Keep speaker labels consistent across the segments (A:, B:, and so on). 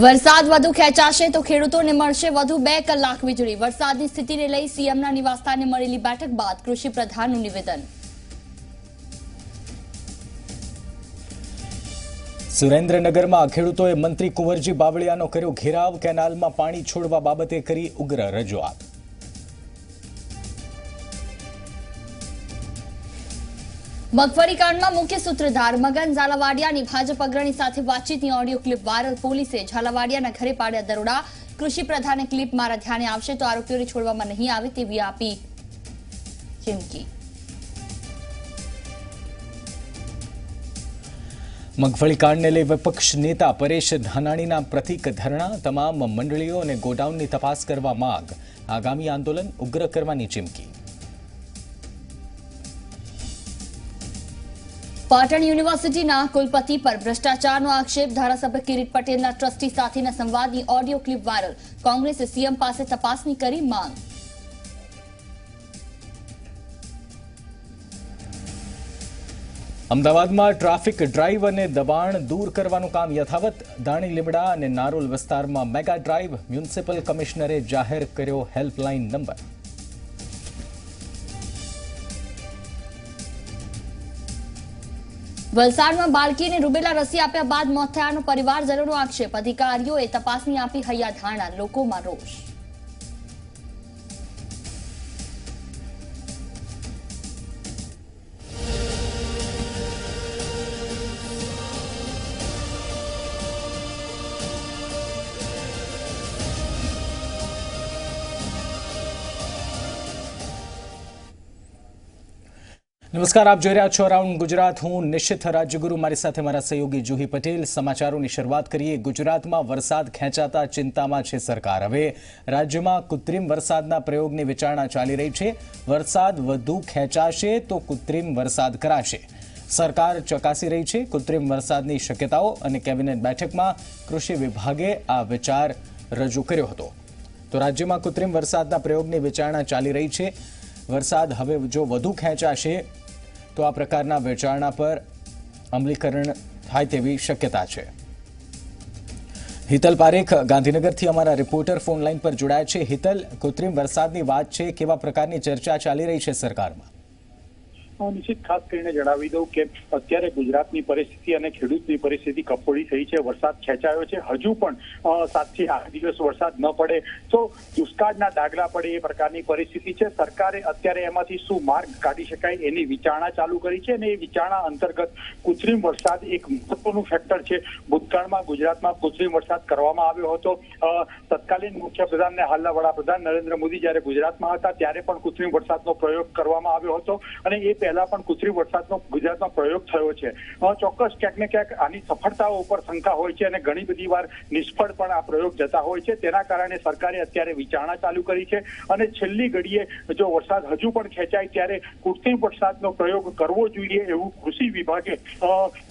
A: વરસાદ વધુ ખેંચાશે તો ખેડૂતોને મળશે વધુ 2 કલાક વીજળી। વરસાદની સ્થિતિને લઈ સીએમના નિવાસસ્થાને મળેલી બેઠક બાદ કૃષિ પ્રધાનનું નિવેદન।
B: સુરેન્દ્રનગરમાં ખેડૂતોએ મંત્રી કુંવરજી બાવળિયાનો કર્યો ઘેરાવ। કેનાલમાં પાણી છોડવા બાબતે કરી ઉગ્ર રજૂઆત।
A: મગફળી કાંડમાં મુખ્ય સૂત્રધાર મગન ઝાલાવાડિયાની ભાજપ અગ્રણી સાથે વાતચીતની ઓડિયો ક્લિપ વાયરલ। પોલીસે ઝાલાવાડિયાના ઘરે પાડ્યા દરોડા। કૃષિ પ્રધાને ક્લિપ મારા ધ્યાને આવશે તો આરોપીઓને છોડવામાં નહીં આવે તેવી આપી ચીમકી।
B: મગફળી કાંડને લઈ વિપક્ષ નેતા પરેશ ધાનાણીના પ્રતિક ધરણા। તમામ મંડળીઓ અને ગોડાઉનની તપાસ કરવા માંગ। આગામી આંદોલન ઉગ્ર કરવાની ચીમકી।
A: પાટણ યુનિવર્સિટીના કુલપતિ પર ભ્રષ્ટાચારનો આક્ષેપ। ધારાસભ્ય કિરીટ પટેલના ટ્રસ્ટી સાથેના સંવાદની ઓડિયો ક્લિપ વાયરલ। કોંગ્રેસે સીએમ પાસે તપાસની કરી માંગ।
B: અમદાવાદમાં ટ્રાફિક ડ્રાઈવ અને દબાણ દૂર કરવાનું કામ યથાવત। દાણી લીમડા અને નારોલ વિસ્તારમાં મેગા ડ્રાઈવ। મ્યુનિસિપલ કમિશનરે જાહેર કર્યો હેલ્પલાઇન નંબર।
A: વલસાડમાં બાળકીને રૂબેલા રસી આપ્યા બાદ મોત થયાનો પરિવારજનોનો આક્ષેપ। અધિકારીઓએ તપાસની આપી હૈયાધારણા। લોકોમાં રોષ।
B: નમસ્કાર, આપ જોઈ રહ્યા છો અરાઉન્ડ ગુજરાત। હું નિશિત રાજ્યગુરુ, મારી સાથે મારા સહયોગી જુહી પટેલ। સમાચારોની શરૂઆત કરીએ। ગુજરાતમાં વરસાદ ખેંચાતા ચિંતામાં છે સરકાર। હવે રાજ્યમાં કૃત્રિમ વરસાદના પ્રયોગની વિચારણા ચાલી રહી છે। વરસાદ વધુ ખેંચાશે તો કૃત્રિમ વરસાદ કરાશે। સરકાર ચકાસી રહી છે કૃત્રિમ વરસાદની શક્યતાઓ અને કેબિનેટ બેઠકમાં કૃષિ વિભાગે આ વિચાર રજૂ કર્યો હતો। તો રાજ્યમાં કૃત્રિમ વરસાદના પ્રયોગની વિચારણા ચાલી રહી છે। વરસાદ હવે જો વધુ ખેંચાશે તો આ પ્રકારના વિચારણા પર અમલીકરણ થાય તેવી શક્યતા છે। હિતલ પારેખ ગાંધીનગરથી અમારા રિપોર્ટર ફોન લાઈન પર જોડાયા છે। હિતલ, કૃત્રિમ વરસાદની વાત છે, કેવા પ્રકારની ચર્ચા ચાલી રહી છે સરકારમાં?
C: નિશ્ચિત ખાસ કરીને જણાવી દઉં કે અત્યારે ગુજરાતની પરિસ્થિતિ અને ખેડૂતની પરિસ્થિતિ કફોડી થઈ છે। વરસાદ ખેંચાયો છે। હજુ પણ 7 થી 8 દિવસ વરસાદ ન પડે તો દુષ્કાળના દાખલા પડે એ પ્રકારની પરિસ્થિતિ છે। સરકારે અત્યારે એમાંથી શું માર્ગ કાઢી શકાય એની વિચારણા ચાલુ કરી છે અને એ વિચારણા અંતર્ગત કૃત્રિમ વરસાદ એક મહત્વનું ફેક્ટર છે। ભૂતકાળમાં ગુજરાતમાં કૃત્રિમ વરસાદ કરવામાં આવ્યો હતો। તત્કાલીન મુખ્યપ્રધાન અને હાલના વડાપ્રધાન નરેન્દ્ર મોદી જ્યારે ગુજરાતમાં હતા ત્યારે પણ કૃત્રિમ વરસાદનો પ્રયોગ કરવામાં આવ્યો હતો અને એ પહેલા પણ કૃત્રિમ વરસાદનો ગુજરાતમાં પ્રયોગ થયો છે। ચોક્કસ ક્યાંક ને ક્યાંક આની સફળતાઓ ઉપર શંકા હોય છે અને ઘણી બધી વાર નિષ્ફળ પણ આ પ્રયોગ જતા હોય છે। તેના કારણે સરકારે અત્યારે વિચારણા ચાલુ કરી છે અને છેલ્લી ઘડીએ જો વરસાદ હજુ પણ ખેંચાય ત્યારે કૃત્રિમ વરસાદનો પ્રયોગ કરવો જોઈએ એવું કૃષિ વિભાગે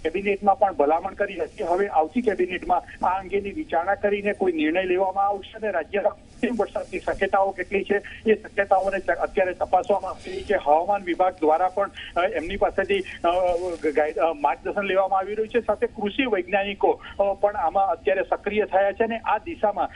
C: કેબિનેટમાં પણ ભલામણ કરી હતી। હવે આવતી કેબિનેટમાં આ અંગેની વિચારણા કરીને કોઈ નિર્ણય લેવામાં આવશે અને રાજ્યના કૃત્રિમ વરસાદની શક્યતાઓ કેટલી છે એ શક્યતાઓને અત્યારે તપાસવામાં આવી રહી છે। હવામાન વિભાગ દ્વારા પણ એમની પાસેથી માર્ગદર્શન લેવામાં આવી રહ્યું છે। સાથે કૃષિ વૈજ્ઞાનિકો પણ આમાં અત્યારે સક્રિય થયા છે અને આ દિશામાં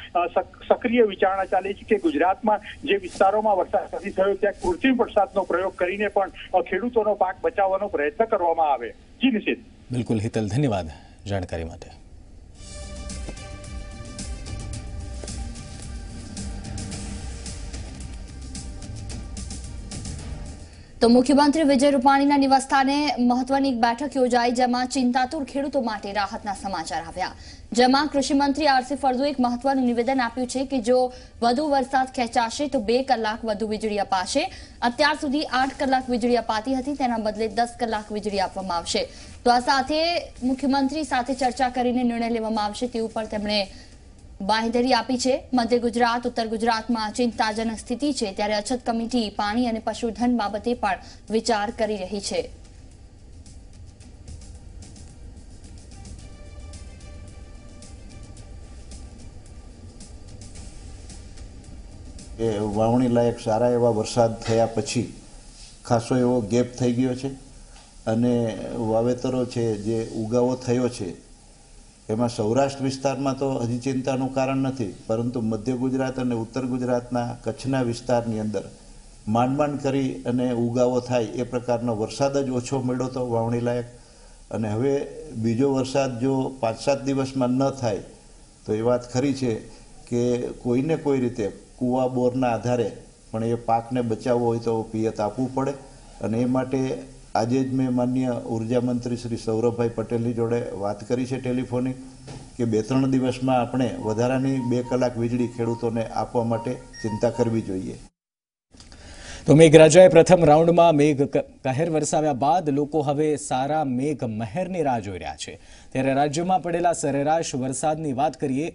C: સક્રિય વિચારણા ચાલી છે કે ગુજરાતમાં જે વિસ્તારોમાં વરસાદ નથી થયો ત્યાં કૃત્રિમ વરસાદનો પ્રયોગ કરીને પણ ખેડૂતોનો પાક બચાવવાનો પ્રયત્ન કરવામાં આવે। જી નિશિત।
B: બિલકુલ હિતલ, ધન્યવાદ જાણકારી માટે।
A: તો મુખ્યમંત્રી વિજય રૂપાણીના નિવાસસ્થાને મહત્વની એક બેઠક યોજાઈ જેમાં ચિંતાતુર ખેડૂતો માટે રાહતના સમાચાર આવ્યા। જેમાં કૃષિમંત્રી આરસી ફળદુએ એક મહત્વનું નિવેદન આપ્યું છે કે જો વધુ વરસાદ ખેંચાશે તો 2 કલાક વધુ વીજળી અપાશે। અત્યાર સુધી 8 કલાક વીજળી અપાતી હતી, તેના બદલે 10 કલાક વીજળી આપવામાં આવશે। તો આ સાથે મુખ્યમંત્રી સાથે ચર્ચા કરીને નિર્ણય લેવામાં આવશે તેવું પણ તેમણે બાંહેધરી આપી છે। મધ્ય ગુજરાત, ઉત્તર ગુજરાતમાં ચિંતાજનક સ્થિતિ છે ત્યારે અછત કમિટી પાણી અને પશુધન બાબતે પણ વિચાર કરી રહી છે।
D: વાવણી લાયક સારા એવા વરસાદ થયા પછી ખાસો એવો ગેપ થઈ ગયો છે અને વાવેતરો છે જે ઉગાવો થયો છે એમાં સૌરાષ્ટ્ર વિસ્તારમાં તો હજી ચિંતાનું કારણ નથી, પરંતુ મધ્ય ગુજરાત અને ઉત્તર ગુજરાતના કચ્છના વિસ્તારની અંદર માંડ કરી અને ઉગાવો થાય એ પ્રકારનો વરસાદ જ ઓછો મળ્યો તો વાવણી લાયક. અને હવે બીજો વરસાદ જો 5-7 દિવસમાં ન થાય તો એ વાત ખરી છે કે કોઈને કોઈ રીતે કૂવા બોરના આધારે પણ એ પાકને બચાવવો હોય તો પિયત આપવું પડે. અને એ માટે આજે જ મેં માનનીય ઉર્જા મંત્રી શ્રી સૌરભભાઈ પટેલની જોડે વાત કરી છે ટેલિફોનિક કે 2-3 દિવસમાં આપણે વધારાની 2 કલાક વીજળી ખેડૂતોને આપવા માટે ચિંતા કરવી જોઈએ.
B: તો મેઘરાજાએ પ્રથમ રાઉન્ડમાં મેઘ કહેર વરસાવ્યા બાદ લોકો હવે સારા મેઘ મહેરની રાહ જોઈ રહ્યા છે. ત્યારે રાજ્યમાં પડેલા સરેરાશ વરસાદની વાત કરીએ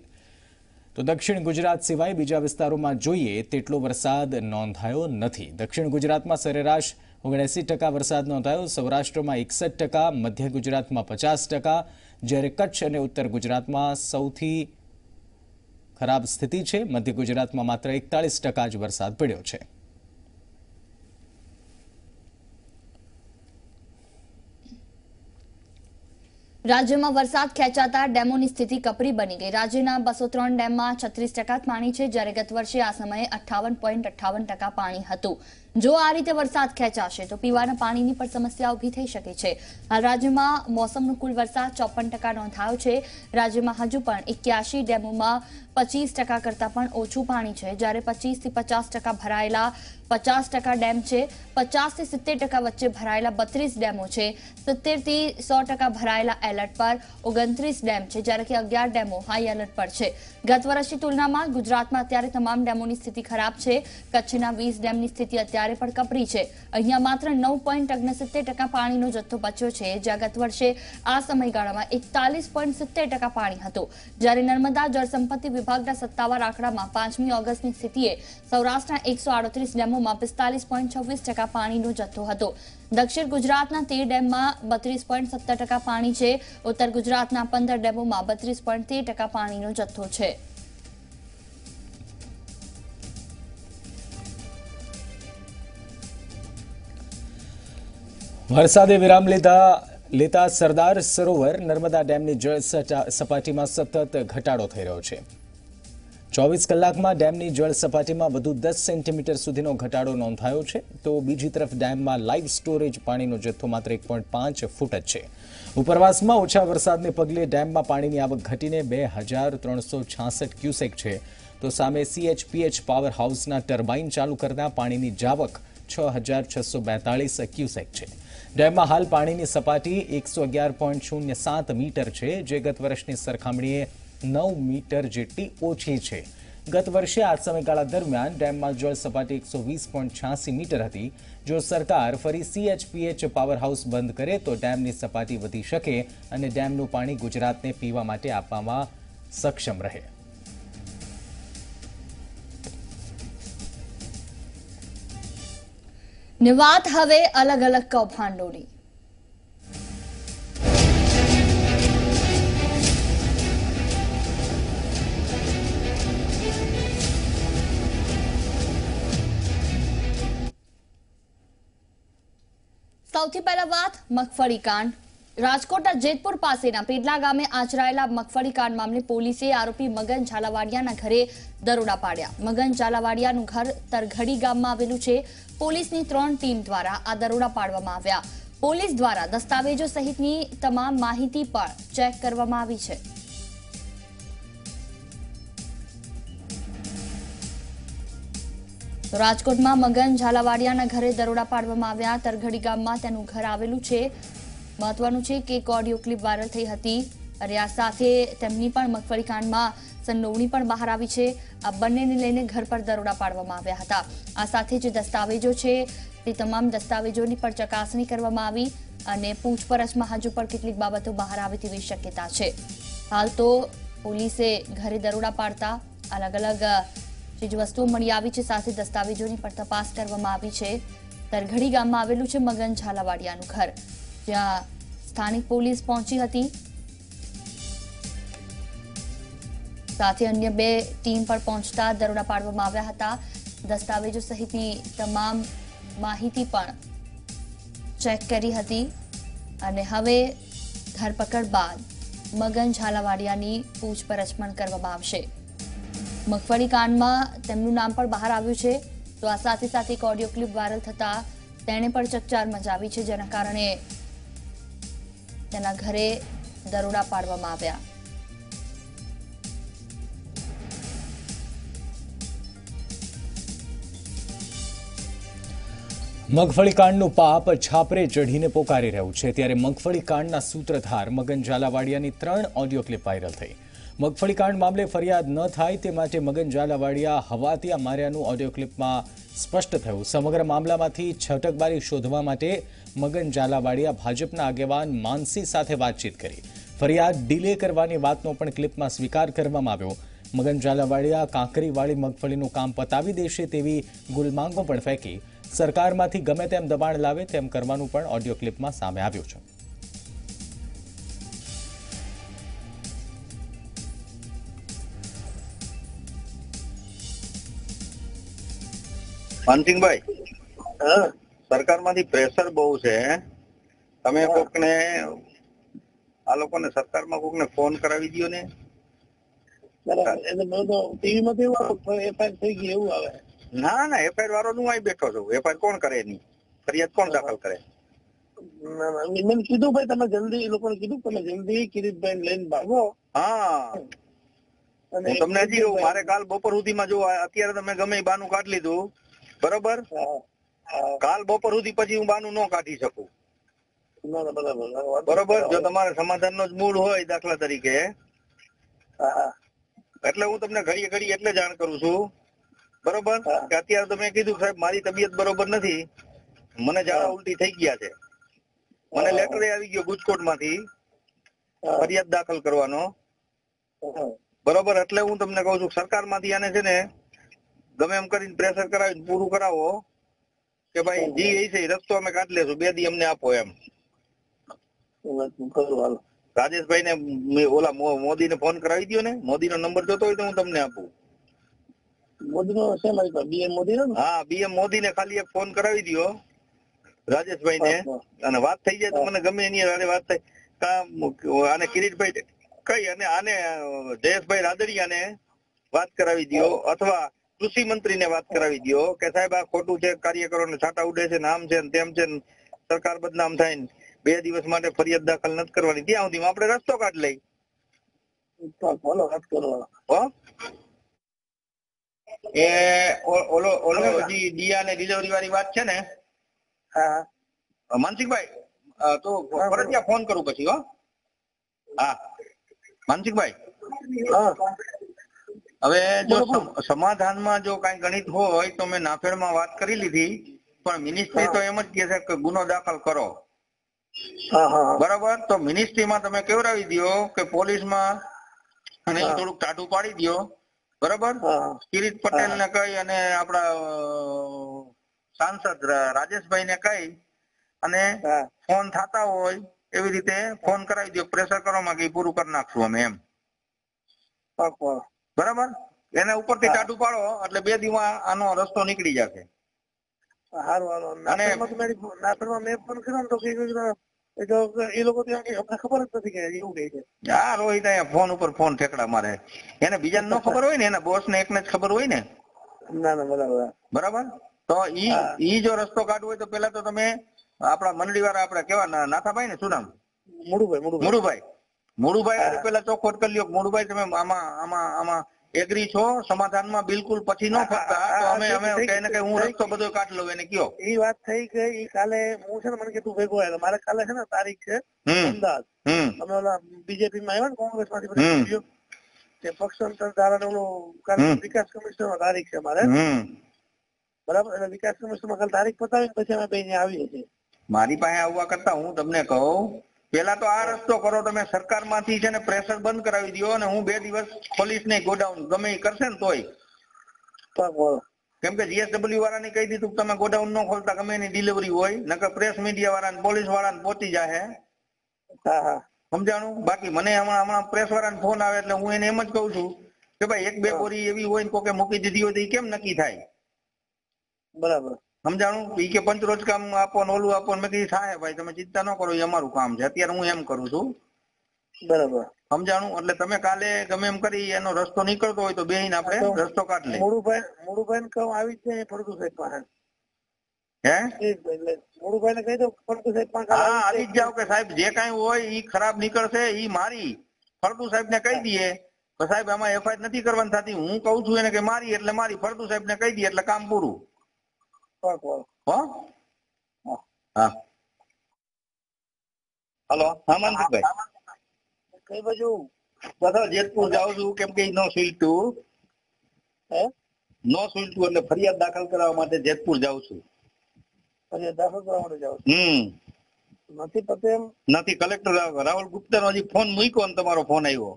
B: તો દક્ષિણ ગુજરાત સિવાય બીજા વિસ્તારોમાં જોઈએ તેટલો વરસાદ નોંધાયો નથી. દક્ષિણ ગુજરાતમાં સરેરાશ 79% વરસાદ નોંધાયો, સૌરાષ્ટ્રમાં 61%, મધ્ય ગુજરાતમાં 50%, જ્યારે કચ્છ અને ઉત્તર ગુજરાતમાં સૌથી ખરાબ સ્થિતિ છે. મધ્ય ગુજરાતમાં માત્ર 41% જ વરસાદ પડ્યો છે.
A: રાજ્યમાં વરસાદ ખેંચાતા ડેમોની સ્થિતિ કપરી બની ગઈ. રાજ્યના 203 ડેમમાં 36% પાણી છે, જ્યારે ગત વર્ષે આ સમયે 58.58% પાણી હતું. જો આ રીતે વરસાદ ખેંચાશે તો પીવાના પાણીની પણ સમસ્યા ઊભી થઈ શકે છે. હાલ રાજ્યમાં મોસમનો કુલ વરસાદ 54% નોંધાયો છે. રાજ્યમાં હજુ પણ 81 ડેમોમાં 25% કરતાં પણ ઓછું પાણી છે, જ્યારે 25 થી 50% ભરાયેલા 50% ડેમ છે. 50 થી 70% વચ્ચે ભરાયેલા 32 ડેમો છે. 70 થી 100% ભરાયેલા એલર્ટ પર 29 ડેમ છે, જ્યારે કે 11 ડેમો હાઈ એલર્ટ પર છે. ગત વર્ષની તુલનામાં ગુજરાતમાં અત્યારે તમામ ડેમોની સ્થિતિ ખરાબ છે. કચ્છના 20 ડેમની સ્થિતિ અત્યારે પણ કપરી છે. અહીંયા માત્ર 9.69% પાણીનો જથ્થો બચ્યો છે, જ્યાં ગત વર્ષે આ સમયગાળામાં 41.70% પાણી હતું. જ્યારે નર્મદા જળસંપત્તિ વિભાગના સત્તાવાર આંકડામાં 5મી ઓગસ્ટની સ્થિતિએ સૌરાષ્ટ્રના 138 ડેમોમાં 45.26% પાણીનો જથ્થો હતો. દક્ષિણ ગુજરાતના 13 ડેમમાં 32.70% પાણી છે. ઉત્તર ગુજરાતના 15 ડેમોમાં 32.13% પાણીનો જથ્થો છે.
B: વરસાદે વિરામ લેતા સરદાર સરોવર નર્મદા ડેમની જળ સપાટીમાં સતત ઘટાડો થઈ રહ્યો છે. 24 કલાકમાં ડેમની જળ સપાટીમાં વધુ 10 સેન્ટીમીટર સુધીનો ઘટાડો નોંધાયો છે. તો બીજી તરફ ડેમમાં લાઇવ સ્ટોરેજ પાણીનો જથ્થો માત્ર 1.5 ફૂટ જ છે. ઉપરવાસમાં ઓછા વરસાદને પગલે ડેમમાં પાણીની આવક ઘટીને 2366 ક્યુસેક છે. તો સામે CHPH પાવર હાઉસના ટર્બાઇન ચાલુ કરતા પાણીની જાવક 6642 ક્યુસેક છે. ડેમમાં હાલ પાણીની સપાટી 111.07 મીટર છે, જે ગત વર્ષની સરખામણીએ 9 મીટર જેટલી ઓછી છે. ગત વર્ષે આ સમયગાળા દરમિયાન ડેમમાં જળ સપાટી 120.86 મીટર હતી. જો સરકાર ફરી CHPH પાવર હાઉસ બંધ કરે તો ડેમની સપાટી વધી શકે અને ડેમનું પાણી ગુજરાતને પીવા માટે આપવામાં સક્ષમ રહે.
A: ને વાત હવે અલગ અલગ કૌભાંડોની. સૌથી પહેલા વાત મગફળી કાંડ. રાજકોટના જેતપુર પાસેના પેડલા ગામે આચરાયેલા મગફળી કાંડ મામલે પોલીસે આરોપી મગન ઝાલાવાડિયાના ઘરે દરોડા પાડ્યા. મગન ઝાલાવાડિયાનું ઘર તરઘડી ગામમાં આવેલું છે. પોલીસની 3 ટીમ દ્વારા આ દરોડા પાડવામાં આવ્યા. પોલીસ દ્વારા દસ્તાવેજો સહિતની તમામ માહિતી પણ ચેક કરવામાં આવી છે. રાજકોટમાં મગન ઝાલાવાડિયાના ઘરે દરોડા પાડવામાં આવ્યા. તરઘડી ગામમાં તેનું ઘર આવેલું છે. મહત્વનું છે કે એક ઓડિયો ક્લિપ વાયરલ થઈ હતી અને આ સાથે તેમની પણ મગફળી કાંડમાં સંડોવણી પણ બહાર આવી છે. આ બંનેને લઈને ઘર પર દરોડા પાડવામાં આવ્યા હતા. આ સાથે જે દસ્તાવેજો છે તે તમામ દસ્તાવેજોની પણ ચકાસણી કરવામાં આવી અને પૂછપરછમાં હજુ પણ કેટલીક બાબતો બહાર આવે તેવી શક્યતા છે. હાલ તો પોલીસે ઘરે દરોડા પાડતા અલગ અલગ ચીજ વસ્તુઓ મળી આવી છે, સાથે દસ્તાવેજોની પણ તપાસ કરવામાં આવી છે. તરઘડી ગામમાં આવેલું છે મગન ઝાલાવાડિયાનું ઘર, જ્યાં સ્થાનિક પોલીસ પહોંચી હતી. સાથે અન્ય 2 ટીમ પણ પહોંચતા દરોડા પાડવામાં આવ્યા હતા. દસ્તાવેજો સહિતની તમામ માહિતી પણ ચેક કરી હતી અને હવે ધરપકડ બાદ મગન ઝાલાવાડિયાની પૂછપરછ પણ કરવામાં આવશે. મગફળી કાંડમાં તેમનું નામ પણ બહાર આવ્યું છે. તો આ સાથે સાથે એક ઓડિયો ક્લિપ વાયરલ થતા તેણે પણ ચકચાર મચાવી છે, જેના કારણે તેના ઘરે દરોડા પાડવામાં આવ્યા.
B: મગફળી કાંડનું પાપ છાપરે ચઢીને પોકારી રહ્યું છે. ત્યારે મગફળી કાંડના સૂત્રધાર મગન ઝાલાવાડિયાની 3 ઓડિયો ક્લિપ વાયરલ થઈ. મગફળી કાંડ મામલે ફરિયાદ ન થાય તે માટે મગન ઝાલાવાડિયા હવાતિયા માર્યાનું ઓડિયો ક્લિપમાં સ્પષ્ટ થયું. સમગ્ર મામલામાંથી છટકબારી શોધવા માટે મગન ઝાલાવાડિયા ભાજપના આગેવાન માનસી સાથે વાતચીત કરી. ફરિયાદ ડીલે કરવાની વાતનો પણ ક્લિપમાં સ્વીકાર કરવામાં આવ્યો. મગન ઝાલાવાડિયા કાંકરીવાળી મગફળીનું કામ પતાવી દેશે તેવી ગુલમાંગો પણ ફેંકી સરકારમાંથી ગમે તેમ દબાણ લાવે તેમ કરવાનું પણ ઓડિયો ક્લિપમાં સામે આવ્યું છે.
E: માનસિંહભાઈ, સરકારમાંથી પ્રેશર બહુ છે. તમે કોકને આ લોકોને સરકારમાં કોકને ફોન કરાવી દો ને. ના ના, એફઆઈઆર વાળો હું અહીં બેઠો છું. એફઆઈઆર કોણ કરે એની? ફરિયાદ કોણ દાખલ કરે?
F: મેં કીધું ભાઈ તમે જલ્દી, એ લોકોને કીધું તમે જલ્દી કિરીટભાઈ લઈને ભાગો.
E: હા, હું તમને હજી કહું, મારે કાલ બપોર સુધીમાં જો અત્યારે તમે ગમે એ બાનું કાઢી લીધું, બરોબર? કાલ બપોર સુધી પછી હું બાનું ન કાઢી શકું. બરોબર? જો તમારે સમાધાન નો જ મૂળ હોય દાખલા તરીકે, એટલે હું તમને ઘડીએ ઘડી એટલે જાણ કરું છું, બરોબર? કે અત્યારે તમે કીધું સાહેબ મારી તબિયત બરોબર નથી, મને ઝાડા ઉલટી થઈ ગયા છે, મને લેટર આવી ગયો ગુજકોટ માંથી ફરિયાદ દાખલ કરવાનો, બરોબર? એટલે હું તમને કહું છું સરકાર માંથી આને છે ને ગમે એમ કરીને પ્રેશર કરાવી પૂરું કરાવો કે ભાઈ જી એ છે રસ્તો અમે કાઢી લેશું, 2 દી અમને આપો એમ. રાજેશભાઈ ને ઓલા મોદી ને ફોન કરાવી દો ને. મોદી નો નંબર જોતો હોય તો હું તમને આપું.
F: મોદી નો છે મારી પાસે, બીએમ મોદી નો.
E: હા, બીએમ મોદી ને ખાલી એક ફોન કરાવી દો રાજેશભાઈ ને, અને વાત થઈ જાય તો મને ગમે એની વાત થાય. આને કિરીટભાઈ કઈ અને આને જયેશભાઈ રાદડિયાને વાત કરાવી દો, અથવા કૃષિ મંત્રી ને વાત કરાવી દો કે સાહેબ આ ખોટું છે, કાર્યકરો ને છાંટા ઉડે છે, આમ છે તેમ છે, સરકાર બદનામ થાય ને 2 દિવસ માટે ફરિયાદ દાખલ નથી કરવાની. ત્યાં સુધી આપણે રસ્તો કાઢી લઈ. એ ઓલો હજી ડિયા ને ડિલિવરી વાળી વાત છે ને, માનસિંહભાઈ તો ફરજિયાત ફોન કરું પછી. હા માનસિંહભાઈ, હવે જો સમાધાનમાં જો કઈ ગણિત હોય તો મેં નાફેડમાં વાત કરી લીધી, પણ મિનિસ્ટ્રી તો એમ જ કહે છે કે ગુનો દાખલ કરો, બરાબર? તો મિનિસ્ટ્રીમાં તમે કેવડાવી દો કે પોલીસમાં અને થોડુંક ટાઢું પાડી દો, બરાબર? કિરીટ પટેલ ને કહી અને આપડા સાંસદ રાજેશભાઈ ને કહી અને ફોન થતા હોય એવી રીતે ફોન કરાવી દો, પ્રેશર કરવામાં કે પૂરું કરી નાખશું અમે એમ, બરાબર? એને ઉપરથી ટાઢું પાડો એટલે 2 દીમાં આનો રસ્તો નીકળી જશે. અને
F: એ લોકો ખબર જ નથી કે એવું કહે છે.
E: હા, રોહિત અહીંયા ફોન ઉપર ફોન ઠેકડા મારે. એને બીજાને ન ખબર હોય ને, એના બોસ ને એકને જ ખબર હોય ને.
F: ના ના,
E: બરાબર. તો ઈ જો રસ્તો કાઢવો હોય તો પેલા તો તમે આપણા મંડળી વાળા આપણે કેવા નાથાભાઈ ને શું નામ? મુળુભાઈ પેલા ચોખવટ કરી લ્યો. મુળુભાઈ તમે આમાં એગ્રી છો સમાધાનમાં બિલકુલ, પછી ન ફરતા તો અમે કઈ ને કઈ હું રસ્તો બધો કાઢી લઉં એને કયો.
F: એ વાત થઈ ગઈ. કાલે હું છે ને મને કે તું ભેગો આવ્યો, મારે કાલે છે ને તારીખ છે અમદાવાદ. અમે ઓલા બીજેપી માં આવ્યા ને કોંગ્રેસ માંથી તે પક્ષાંતર ધારા ઓલો વિકાસ કમિશનર માં તારીખ છે મારે, બરાબર? એટલે વિકાસ કમિશનર માં કાલે તારીખ પતાવી પછી અમે બે આવીએ છીએ.
E: મારી પાસે આવવા કરતા હું તમને કહું પેલા તો આ રસ્તો કરો, તમે સરકાર માંથી છે ને પ્રેશર બંધ કરાવી દો, અને હું 2 દિવસ ખોલીશ નહીં ગોડાઉન, ગમે એ કરશે ને તોય. કેમ કે જીએસડબલ્યુ વાળાને કહી દીધું તમે ગોડાઉન ન ખોલતા, ગમે એની ડિલિવરી હોય, નકર પ્રેસ મીડિયા વાળા પોલીસ વાળાને પહોંચી જાય. સમજાણું? બાકી મને હમણાં પ્રેસ વાળાને ફોન આવે એટલે હું એને એમ જ કઉ છું કે ભાઈ 1-2 બોરી એવી હોય ને કોકે મૂકી દીધી હોય તો એ કેમ નક્કી થાય?
F: બરાબર.
E: સમજાણું? ઈ કે પંચરોજ કામ આપો ને ઓલું આપો, મેં કીધું થાય ભાઈ તમે ચિંતા ન કરો, એ અમારું કામ છે. અત્યારે હું એમ કરું છું
F: બરાબર
E: સમજાણું? એટલે તમે કાલે ગમે એમ કરી એનો રસ્તો નીકળતો હોય તો બેહીને આપણે રસ્તો કાઢ લે.
F: મોડુભાઈ ને કહું આવી જ જાય ફળદુ સાહેબ પાસે.
E: હે
F: એટલે મોડુભાઈ ને કહી દો ફળદુ સાહેબ પાસે.
E: હા આવી જ જાવ કે સાહેબ જે કાંઈ હોય ઈ ખરાબ નીકળશે ઈ મારી. ફળદુ સાહેબ ને કહી દઈએ તો સાહેબ આમાં એફઆઈઆર નથી કરવાની થતી. હું કઉ છું એને કે મારી એટલે મારી. ફળદુ સાહેબ ને કહી દઈએ એટલે કામ પૂરું. હો હા હાલો. હા મનસુખભાઈ
F: કઈ બાજુ?
E: બધા જેતપુર જાઉં છું કેમ કે નો સુલટું એટલે ફરિયાદ દાખલ કરવા માટે જેતપુર જાઉં છું.
F: ફરિયાદ દાખલ કરવા માટે જાવ? નથી પતે એમ
E: નથી. કલેક્ટર રાહુલ ગુપ્તા નો હજી ફોન મૂક્યો ને તમારો ફોન આવ્યો.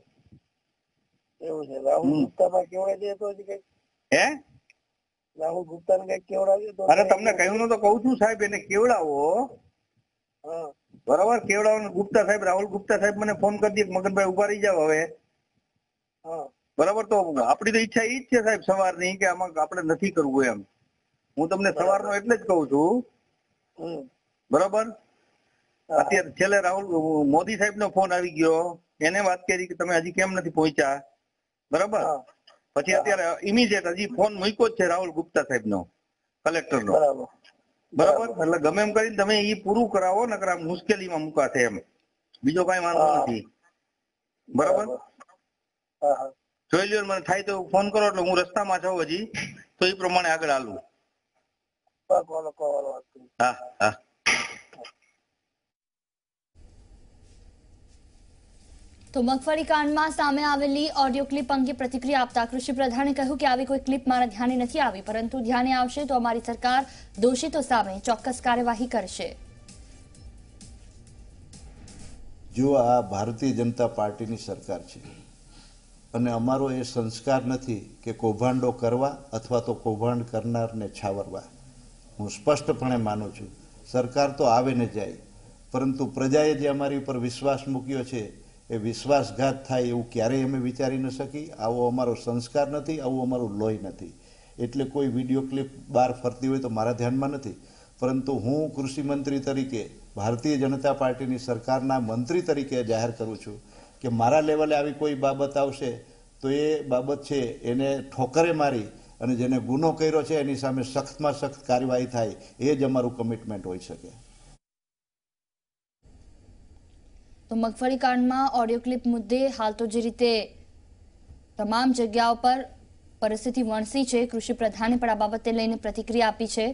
F: એવું છે? રાહુલ ગુપ્તા માં કેવડાવી દે તો હજી કઈક.
E: હે
F: રાહુલ ગુપ્તા ને કઈક કેવડાવી દો.
E: અરે તમને કહ્યું ને તો કઉ છું સાહેબ એને કેવડાવો.
F: હા
E: બરાબર કેવડાવો. ગુપ્તા સાહેબ રાહુલ ગુપ્તા સાહેબ મને ફોન કરી દે મગનભાઈ ઉભા રહી જાવ હવે.
F: હા
E: બરાબર તો આપડી તો ઈચ્છા ઈ જ છે સાહેબ સવારની કે આમાં આપણે નથી કરવું એમ. હું તમને સવારનો એટલે જ કઉ છું. બરાબર અત્યારે છેલ્લે રાહુલ મોદી સાહેબ નો ફોન આવી ગયો. એને વાત કરી કે તમે હજી કેમ નથી પહોંચ્યા. બરાબર પછી અત્યારે ઇમિડિયેટ હજી ફોન મૂક્યો જ છે રાહુલ ગુપ્તા સાહેબ નો કલેક્ટર નો. બરાબર એટલે ગમે એમ કરીને તમે ઈ પૂરું કરાવો નકર આ મુશ્કેલીમાં મુકાશે એમ. બીજો કઈ વાંધો નથી. બરાબર જોઈ લ્યો. મને થાય તો ફોન કરો એટલે હું રસ્તામાં છું હજી તો એ પ્રમાણે આગળ હાલું. હા હા.
A: તો મગફળી કાંડમાં સામે આવેલી ઓડિયો ક્લિપ અંગે પ્રતિક્રિયા આપતા કૃષિ પ્રધાને કહ્યું કે આવી કોઈ ક્લિપ મારા ધ્યાને નથી આવી, પરંતુ ધ્યાને આવશે તો અમારી સરકાર દોષિતો સામે ચોક્કસ કાર્યવાહી કરશે.
D: જો આ ભારતીય જનતા પાર્ટીની સરકાર છે અને અમારો એ સંસ્કાર નથી કે કૌભાંડો કરવા અથવા તો કૌભાંડ કરનારને છાવરવા. હું સ્પષ્ટપણે માનું છું સરકાર તો આવે ને જાય, પરંતુ પ્રજાએ જે અમારી ઉપર વિશ્વાસ મૂક્યો છે એ વિશ્વાસઘાત થાય એવું ક્યારેય અમે વિચારી ન શકી. આવો અમારો સંસ્કાર નથી, આવું અમારું લોહી નથી. એટલે કોઈ વિડીયો ક્લિપ બહાર ફરતી હોય તો મારા ધ્યાનમાં નથી, પરંતુ હું કૃષિ મંત્રી તરીકે ભારતીય જનતા પાર્ટીની સરકારના મંત્રી તરીકે જાહેર કરું છું કે મારા લેવલે આવી કોઈ બાબત આવશે તો એ બાબત છે એને ઠોકરે મારી અને જેને ગુનો કર્યો છે એની સામે સખ્તમાં સખ્ત કાર્યવાહી થાય એ જ અમારું કમિટમેન્ટ હોઈ શકે.
A: તો મગફળી કાંડમાં ઓડિયો ક્લિપ મુદ્દે હાલ તો જે રીતે તમામ જગ્યાઓ પર પરિસ્થિતિ વણસી છે, કૃષિ પ્રધાને પણ આ બાબતે લઈને પ્રતિક્રિયા આપી છે.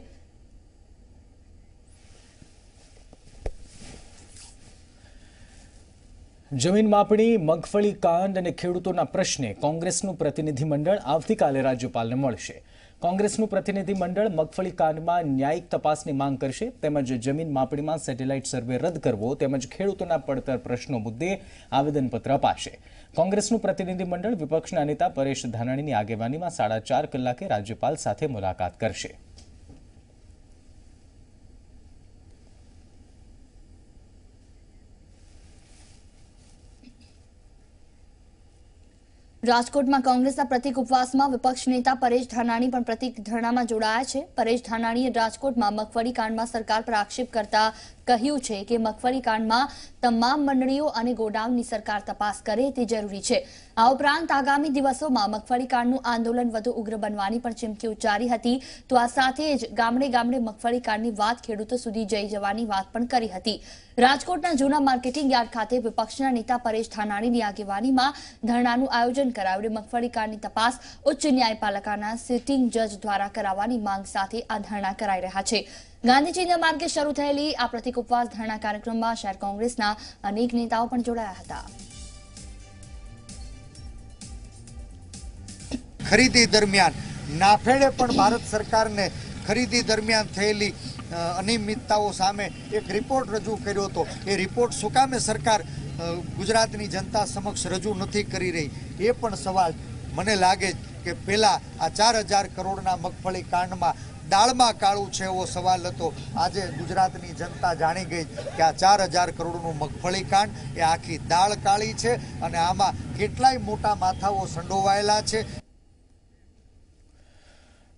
B: જમીન માપણી, મગફળી કાંડ અને ખેડૂતોના પ્રશ્ને કોંગ્રેસનું પ્રતિનિધિમંડળ આવતીકાલે રાજ્યપાલને મળશે. કોંગ્રેસનું પ્રતિનિધિમંડળ મગફળી કાંડમાં ન્યાયિક તપાસની માંગ કરશે, તેમજ જમીન માપણીમાં સેટેલાઇટ સર્વે રદ કરવો તેમજ ખેડૂતોના પડતર પ્રશ્નો મુદ્દે આવેદનપત્ર અપાશે. કોંગ્રેસનું પ્રતિનિધિમંડળ વિપક્ષના નેતા પરેશ ધાનાણીની આગેવાનીમાં 4.5 કલાકે રાજ્યપાલ સાથે મુલાકાત કરશે.
A: રાજકોટમાં કોંગ્રેસના પ્રતિક ઉપવાસમાં વિપક્ષ નેતા પરેશ ધાનાણી પણ પ્રતિક ધરણામાં જોડાયા છે. પરેશ ધાનાણીએ રાજકોટમાં મગફળી કાંડમાં સરકાર પર આક્ષેપ કરતા કહ્યું છે કે મગફળી કાંડમાં તમામ મંડળીઓ અને ગોડાઉનની સરકાર તપાસ કરે તે જરૂરી છે. આ ઉપરાંત આગામી દિવસોમાં મગફળી કાંડનું આંદોલન વધુ ઉગ્ર બનવાની પણ ચીમકી ઉચ્ચારી હતી. તો આ સાથે જ ગામડે ગામડે મગફળી કાંડની વાત ખેડૂતો સુધી જઈ જવાની વાત પણ કરી હતી. રાજકોટના જૂના માર્કેટિંગ યાર્ડ ખાતે વિપક્ષના નેતા પરેશ ધાનાણીની આગેવાનીમાં ધરણાનું આયોજન કરાવ્યું. મગફળી કાંડની તપાસ ઉચ્ચ ન્યાયપાલિકાના સિટિંગ જજ દ્વારા કરાવવાની માંગ સાથે આ ધરણા કરાઈ રહ્યા છે. ગાંધીજીના માર્ગે શરૂ થયેલી આ પ્રતિક ઉપવાસ ધરણા કાર્યક્રમમાં શહેર કોંગ્રેસના અનેક નેતાઓ પણ જોડાયા હતા.
G: ખરીદી દરમિયાન નાફેડે પણ ભારત સરકારને ખરીદી દરમિયાન થયેલી અનિયમિતતાઓ સામે એક રિપોર્ટ રજૂ કર્યો હતો. એ રિપોર્ટ શું કામે સરકાર ગુજરાતની જનતા સમક્ષ રજૂ નથી કરી રહી એ પણ સવાલ મને લાગે કે પહેલાં આ 4,000 કરોડના મગફળી કાંડમાં દાળમાં કાળું છે એવો સવાલ હતો. આજે ગુજરાતની જનતા જાણી ગઈ કે આ 4,000 કરોડનું મગફળી કાંડ એ આખી દાળ કાળી છે અને આમાં કેટલાય મોટા માથાઓ સંડોવાયેલા છે.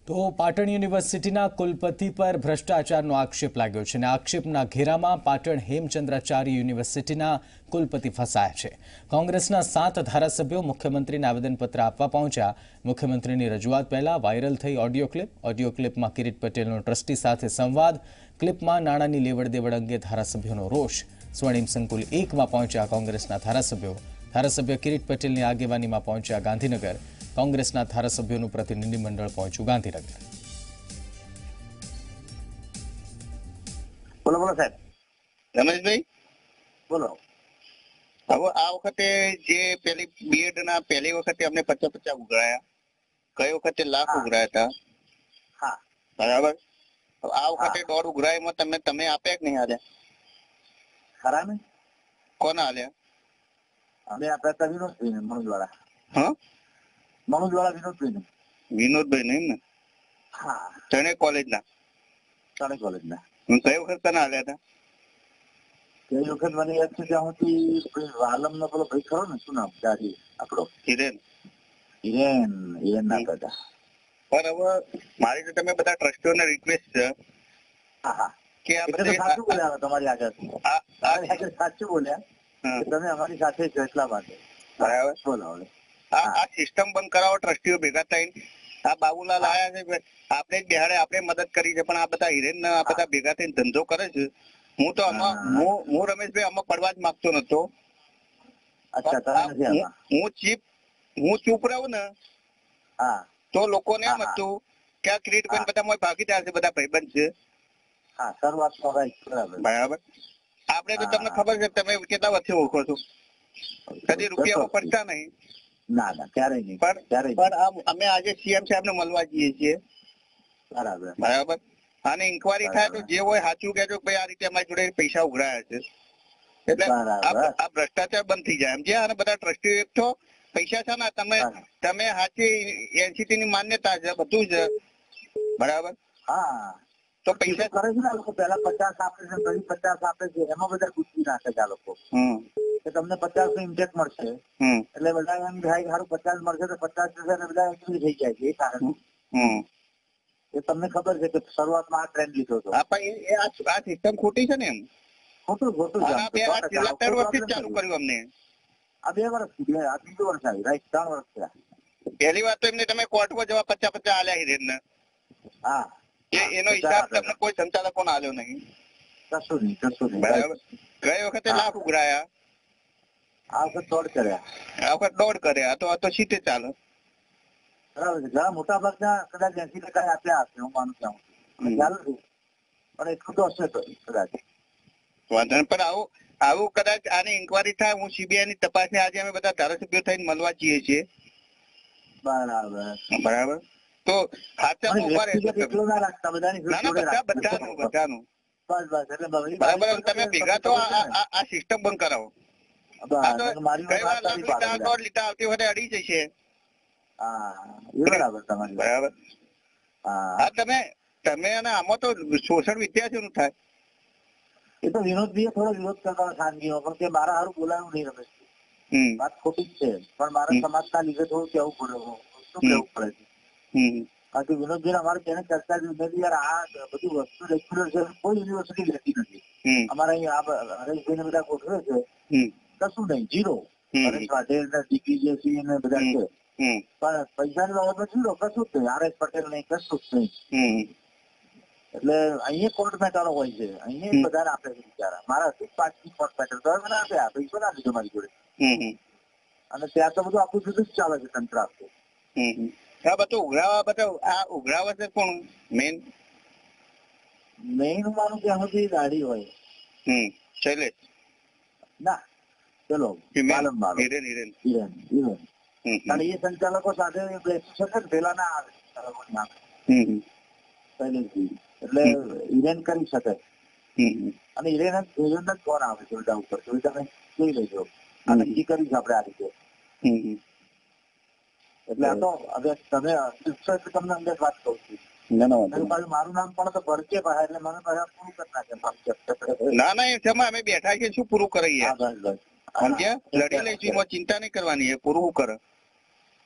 B: તો પાટણ યુનિવર્સિટીના કુલપતિ પર ભ્રષ્ટાચારનો આક્ષેપ લાગ્યો છે અને આક્ષેપના ઘેરામાં પાટણ હેમચંદ્રાચાર્ય યુનિવર્સિટીના કુલપતિ ફસાયા છે. કોંગ્રેસના 7 ધારાસભ્યો મુખ્યમંત્રીને આવેદનપત્ર આપવા પહોંચ્યા. મુખ્યમંત્રીની રજૂઆત પહેલા વાયરલ થઈ ઓડિયો ક્લિપમાં કિરીટ પટેલનો ટ્રસ્ટી સાથે સંવાદ. ક્લિપમાં નાણાંની લેવડ દેવડ અંગે ધારાસભ્યોનો રોષ. સ્વર્ણિમ સંકુલ 1માં પહોંચ્યા કોંગ્રેસના ધારાસભ્યો. ધારાસભ્ય કિરીટ પટેલની આગેવાનીમાં પહોંચ્યા ગાંધીનગર. કોંગ્રેસના ધારાસભ્યોનું પ્રતિનિધિમંડળ પહોંચ્યું ગાંધીનગર.
E: બોલો બોલો સાહેબ. રમેશભાઈ બોલો. હવે આ વખતે જે પેલી બીએડ ના પહેલી વખતે અમને 50 ઉઘરાયા, કઈ વખતે લાખ ઉઘરાયા હતા. હા બરાબર. આ વખતે 1.5 ઉઘરાયમાં તમે આપ્યા કે નહીં આલ્યા? ખરા ને. કોને આલ્યા? અમે આપ્યા હતા વિનોદભાઈ મણુજવાળા. હા વિનોદભાઈ ને એમ ને. હા તને કોલેજના કઈ વખત તને આલ્યા હતા? કઈ વખત મને યાદ છે ત્યાં સુધી વાલમ નો પેલો ભાઈ ખરો ને, શું નામ દાદી આપણો હિરેન ના હતા. પણ હવે મારી તો તમે બધા ટ્રસ્ટીઓને રિક્વેસ્ટ છે કે આ બધા સાચું બોલ્યા, તમારી આગળ સાચું બોલ્યા તમે અમારી સાથે છો એટલા માટે. બરાબર બોલો. આ સિસ્ટમ બંધ કરાવો ટ્રસ્ટીઓ ભેગા થઈને. આ બાબુલાલ આયા છે, આપણે જ બિહાડે આપણે મદદ કરી છે, પણ આ બધા હિરેન આ બધા ભેગા થઈને ધંધો કરે છે. હું તો હું રમેશભાઈ આમાં પડવા જ માંગતો નતો. હું ચૂપ રહું ને તો લોકોને એમ હતું કે આ કિરીટભાઈ બધા ભાગીદાર છે, બધા ભાઈબંધ છે. બરાબર. આપણે તો તમને ખબર છે, તમે કેટલા વર્ષે ઓળખો છો, કદી રૂપિયામાં પડતા નહીં. ના ક્યારે નહીં. પણ અમે આજે સીએમ સાહેબ ને મળવા જઈએ છીએ. બરાબર. અને ઇન્કવાયરી થાય તો જે હોય સાચું કહેજો ભાઈ આ રીતે અમારી જોડે પૈસા ઉઘરાયા છે, એટલે આ ભ્રષ્ટાચાર બંધ થઈ જાય. સમજ્યા? અને બધા ટ્રસ્ટીઓ એક તો પૈસા છે ને તમે સાચી એનસીટી ની માન્યતા છે, બધું છે. બરાબર. હા તો પૈસા કરે છે ને લોકો પેલા 50 આપે છે, 50 આપે છે, એમાં બધા ગુસ્સી નાખે છે આ લોકો કે તમને 50 નો ઇન્ટેક મળશે, એટલે બધા એમ થાય સારું 50 મળશે તો 50% બધા એક્ટિવ થઈ જાય છે. એ કારણ એ તમને ખબર છે કે શરૂઆતમાં આ ટ્રેન્ડ લીધો હતો. આ સિસ્ટમ ખોટી છે ને. એમ ખોટું 3 વર્ષથી ચાલુ કર્યું અમને. આ 2 વર્ષ આ 3 વર્ષ આવી રાઈટ 3 વર્ષ થયા. પહેલી વાત તો એમને તમે કોર્ટમાં જવા 50 આલ્યા હિરેન ને. હા એનો હિસાબ તમને કોઈ સંચાલકોને આલ્યો નહીં. કશું નહીં. બરાબર. ગઈ વખતે લાખ ઉઘરાયા, આ વખત 1.5 કર્યા. તો સીધે ચાલે. બરાબર છે. ઘણા મોટા ભાગના કદાચ 80% આપ્યા હશે, હું માનું છું. ચાલુ છે પણ એટલું તો હશે તો કદાચ વાંધો નહીં. પણ આવું કદાચ આની ઇન્કવાયરી થાય, હું સીબીઆઈ ની તપાસને આજે અમે બધા ધારાસભ્યો થઈને મળવા જઈએ છીએ. બરાબર. તો બધાનું બરાબર. તમે ભેગા તો આ સિસ્ટમ બંધ કરાવો. આવતી વખતે અડી જશે. બરાબર. હા તમે અને આમાં તો શોષણ વિદ્યાર્થીઓનું થાય. એ તો વિનોદભાઈએ થોડો વિરોધ કરતા ખાનગીઓ, પણ કે મારા હારું બોલાયું નહીં રમેશ. વાત ખોટી જ છે, પણ મારા સમાજના લીધે થોડું કેવું પડે. શું કેવું પડે છે? કારણ કે વિનોદભાઈ અમારે તેને ચર્ચા યાર આ બધી વસ્તુ રેગ્યુલર છે, કોઈ યુનિવર્સિટી લેતી નથી. અમારે અહીંયા હરેશભાઈ ને બધા ગોઠવે છે, કશું નહીં, 0. હરેશ પાટેલ ડીપી જે છે એને બધા છે, પણ પૈસાની બાબતમાં 0, કશું જ નહીં. આરએસ પટેલ નહીં, કશું જ નહીં. એટલે અહીંયા કોર્ટ મેટરો હોય છે, અહીંયા બધાને આપે છે બિચારા. મારા 5 કોર્ટ મેટર તો મને આપ્યા, પૈસો ના લીધો મારી જોડે. અને ત્યાં તો બધું આખું જુદું જ ચાલે છે તંત્ર આખું. આ બધું ઉઘરાવા છે. કોણ મેઇન માનું ત્યાં સુધી દાઢી હોય. શૈલેષ ના ચલો હિરેન. કારણ એ સંચાલકો સાથે બેસી શકે ને, પેલા ના આવે શૈલેષજી, એટલે હિરેન કરી શકે. અને હિરેન જ કોણ આવે છે બધા ઉપર, તો તમે જોઈ લેજો. આ નક્કી કરી છે આપણે આ રીતે. એટલે આ તો હવે તમે તમને અંદર વાત કહું છું. મારું નામ પણ તો ભરકે ભાઈ, એટલે મને પૂરું કરી નાખે. ના અમે બેઠા છીએ, શું પૂરું કરીએ? સમજ્યા? લડી લઈશું, એમાં ચિંતા નહીં કરવાની, પૂરું કરે.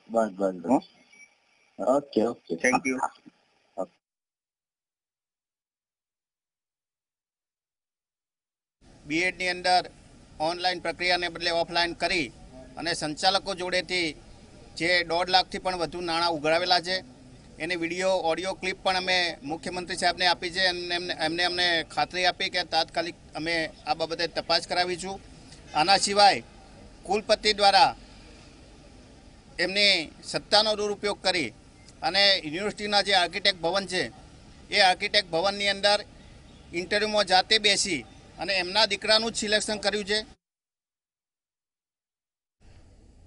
E: બસ ઓકે થેન્ક યુ.
H: બીએડની અંદર ઓનલાઈન પ્રક્રિયાને બદલે ઓફલાઈન કરી અને સંચાલકો જોડેથી જે 1.5 લાખથી પણ વધુ નાણાં ઉઘરાવેલા છે એની વિડીયો ઓડિયો ક્લિપ પણ અમે મુખ્યમંત્રી સાહેબને આપી છે અને એમને અમને ખાતરી આપી કે તાત્કાલિક અમે આ બાબતે તપાસ કરાવીશું. આના સિવાય કુલપતિ દ્વારા એમની સત્તાનો દુરુપયોગ કરી અને યુનિવર્સિટીના જે આર્કિટેક્ટ ભવન છે એ આર્કિટેક્ટ ભવનની અંદર ઇન્ટરવ્યૂમાં જાતે બેસી અને એમના દીકરાનું જ સિલેક્શન કર્યું છે.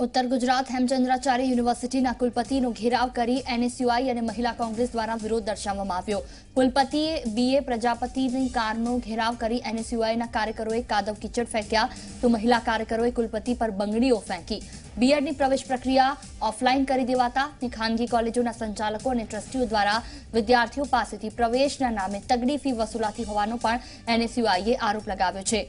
A: ઉત્તર ગુજરાત હેમચંદ્રાચાર્ય યુનિવર્સિટીના કુલપતિનો ઘેરાવ કરી એનએસયુઆઈ અને મહિલા કોંગ્રેસ દ્વારા વિરોધ દર્શાવવામાં આવ્યો. કુલપતિએ બીએ પ્રજાપતિની કારનો ઘેરાવ કરી એનએસયુઆઈના કાર્યકરોએ કાદવ કીચડ ફેંક્યા તો મહિલા કાર્યકરોએ કુલપતિ પર બંગડીઓ ફેંકી. બીએડની પ્રવેશ પ્રક્રિયા ઓફલાઈન કરી દેવાતા ખાનગી કોલેજોના સંચાલકો અને ટ્રસ્ટીઓ દ્વારા વિદ્યાર્થીઓ પાસેથી પ્રવેશના નામે તગડી ફી વસૂલાતી હોવાનો પણ એનએસયુઆઈએ આરોપ લગાવ્યો છે.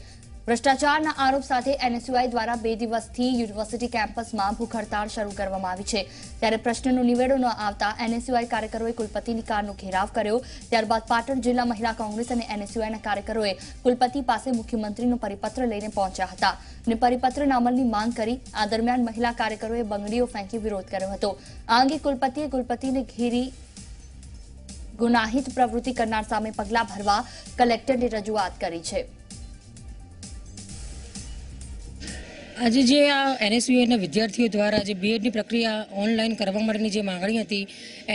A: ભ્રષ્ટાચારના આરોપ સાથે એનએસયુઆઈ દ્વારા 2 દિવસથી યુનિવર્સિટી કેમ્પસમાં ભૂખ હડતાળ શરૂ કરવામાં આવી છે. ત્યારે પ્રશ્નનો નિવેડો ન આવતા એનએસયુઆઈ કાર્યકરોએ કુલપતિની કારનો ઘેરાવ કર્યો. ત્યારબાદ પાટણ જિલ્લા મહિલા કોંગ્રેસ અને એનએસયુઆઈના કાર્યકરોએ કુલપતિ પાસે મુખ્યમંત્રીનો પરિપત્ર લઈને પહોંચ્યા હતા અને પરિપત્રના અમલની માંગ કરી. આ દરમિયાન મહિલા કાર્યકરોએ બંગડીઓ ફેંકી વિરોધ કર્યો હતો. આ અંગે કુલપતિને ઘેરી ગુનાહિત પ્રવૃત્તિ કરનાર સામે પગલાં ભરવા કલેક્ટરને રજૂઆત કરી છે.
I: આજે જે આ એનએસયુઆઈના વિદ્યાર્થીઓ દ્વારા જે બીએડની પ્રક્રિયા ઓનલાઈન કરવા માટેની જે માંગણી હતી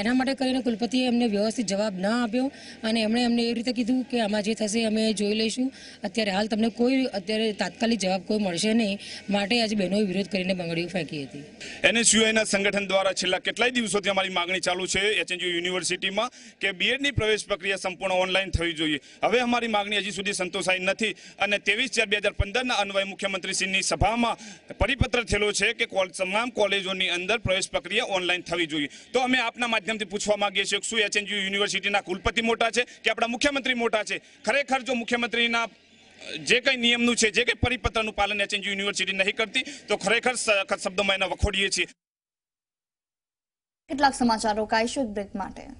I: એના માટે કરીને કુલપતિએ એમને વ્યવસ્થિત જવાબ ના આપ્યો અને એમણે એ રીતે કીધું કે આમાં જે થશે અમે જોઈ લઈશું. અત્યારે હાલ તમને કોઈ તાત્કાલિક જવાબ કોઈ મળશે નહીં, માટે આજે બહેનોએ વિરોધ કરીને બંગડીઓ ફેંકી હતી.
J: એનએસયુઆઈના સંગઠન દ્વારા છેલ્લા કેટલાય દિવસોથી અમારી માંગણી ચાલુ છે એચએનયુ યુનિવર્સિટીમાં કે બીએડની પ્રવેશ પ્રક્રિયા સંપૂર્ણ ઓનલાઈન થવી જોઈએ. હવે અમારી માંગણી હજી સુધી સંતોષાઈ નથી અને 23/4/2015ના અન્વયે મુખ્યમંત્રીશ્રીની સભામાં પરિપત્ર થયેલો છે કે તમામ કોલેજોની અંદર પ્રવેશ પ્રક્રિયા ઓનલાઈન થવી જોઈએ. તો અમે આપના માધ્યમથી પૂછવા માંગીએ છીએ શું એચએનયુ યુનિવર્સિટીના કુલપતિ મોટા છે કે આપણા મુખ્યમંત્રી મોટા છે? ખરેખર જો મુખ્યમંત્રીના જે કંઈ નિયમનું છે, જે કંઈ પરિપત્રનું પાલન એચએનયુ યુનિવર્સિટી નહીં કરતી તો ખરેખર સખત શબ્દોમાં એને વખોડીએ છીએ.
A: કેટલાક સમાચાર રોકાઈશું એક બ્રેક માટે.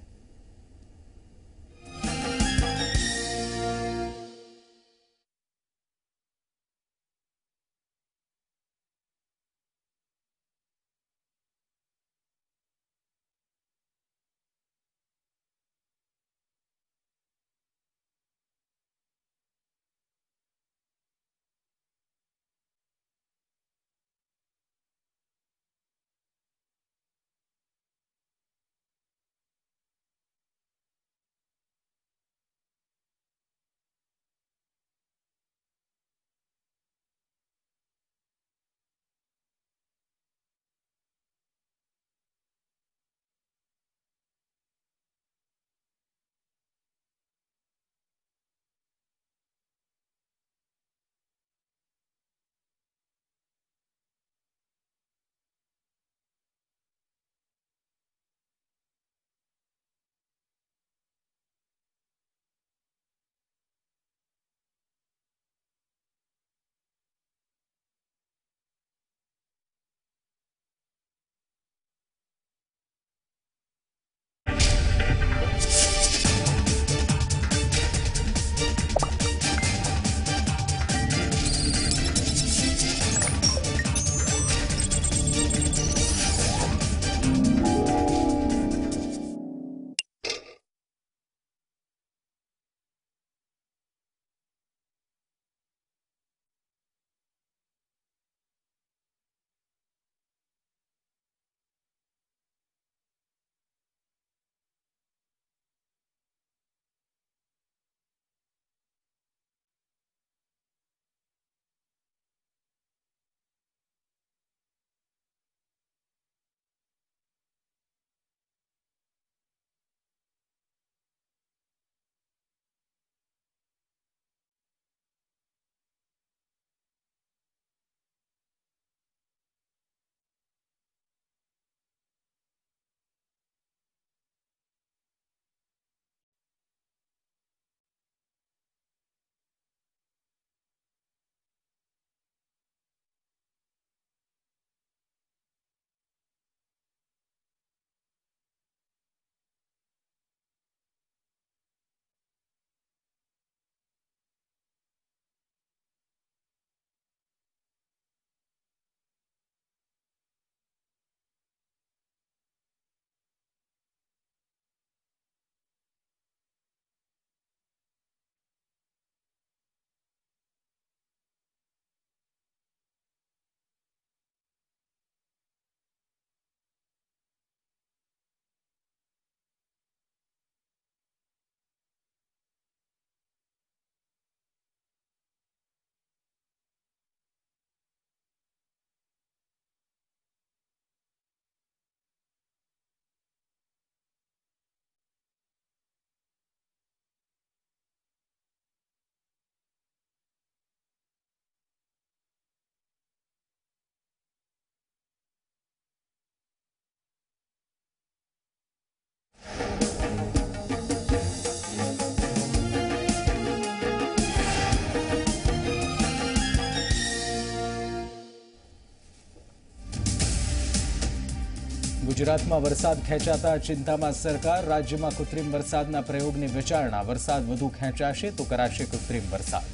B: ગુજરાતમાં વરસાદ ખેંચાતા ચિંતામાં સરકાર. રાજ્યમાં કૃત્રિમ વરસાદના પ્રયોગની વિચારણા. વરસાદ વધુ ખેંચાશે તો કરાશે કૃત્રિમ વરસાદ.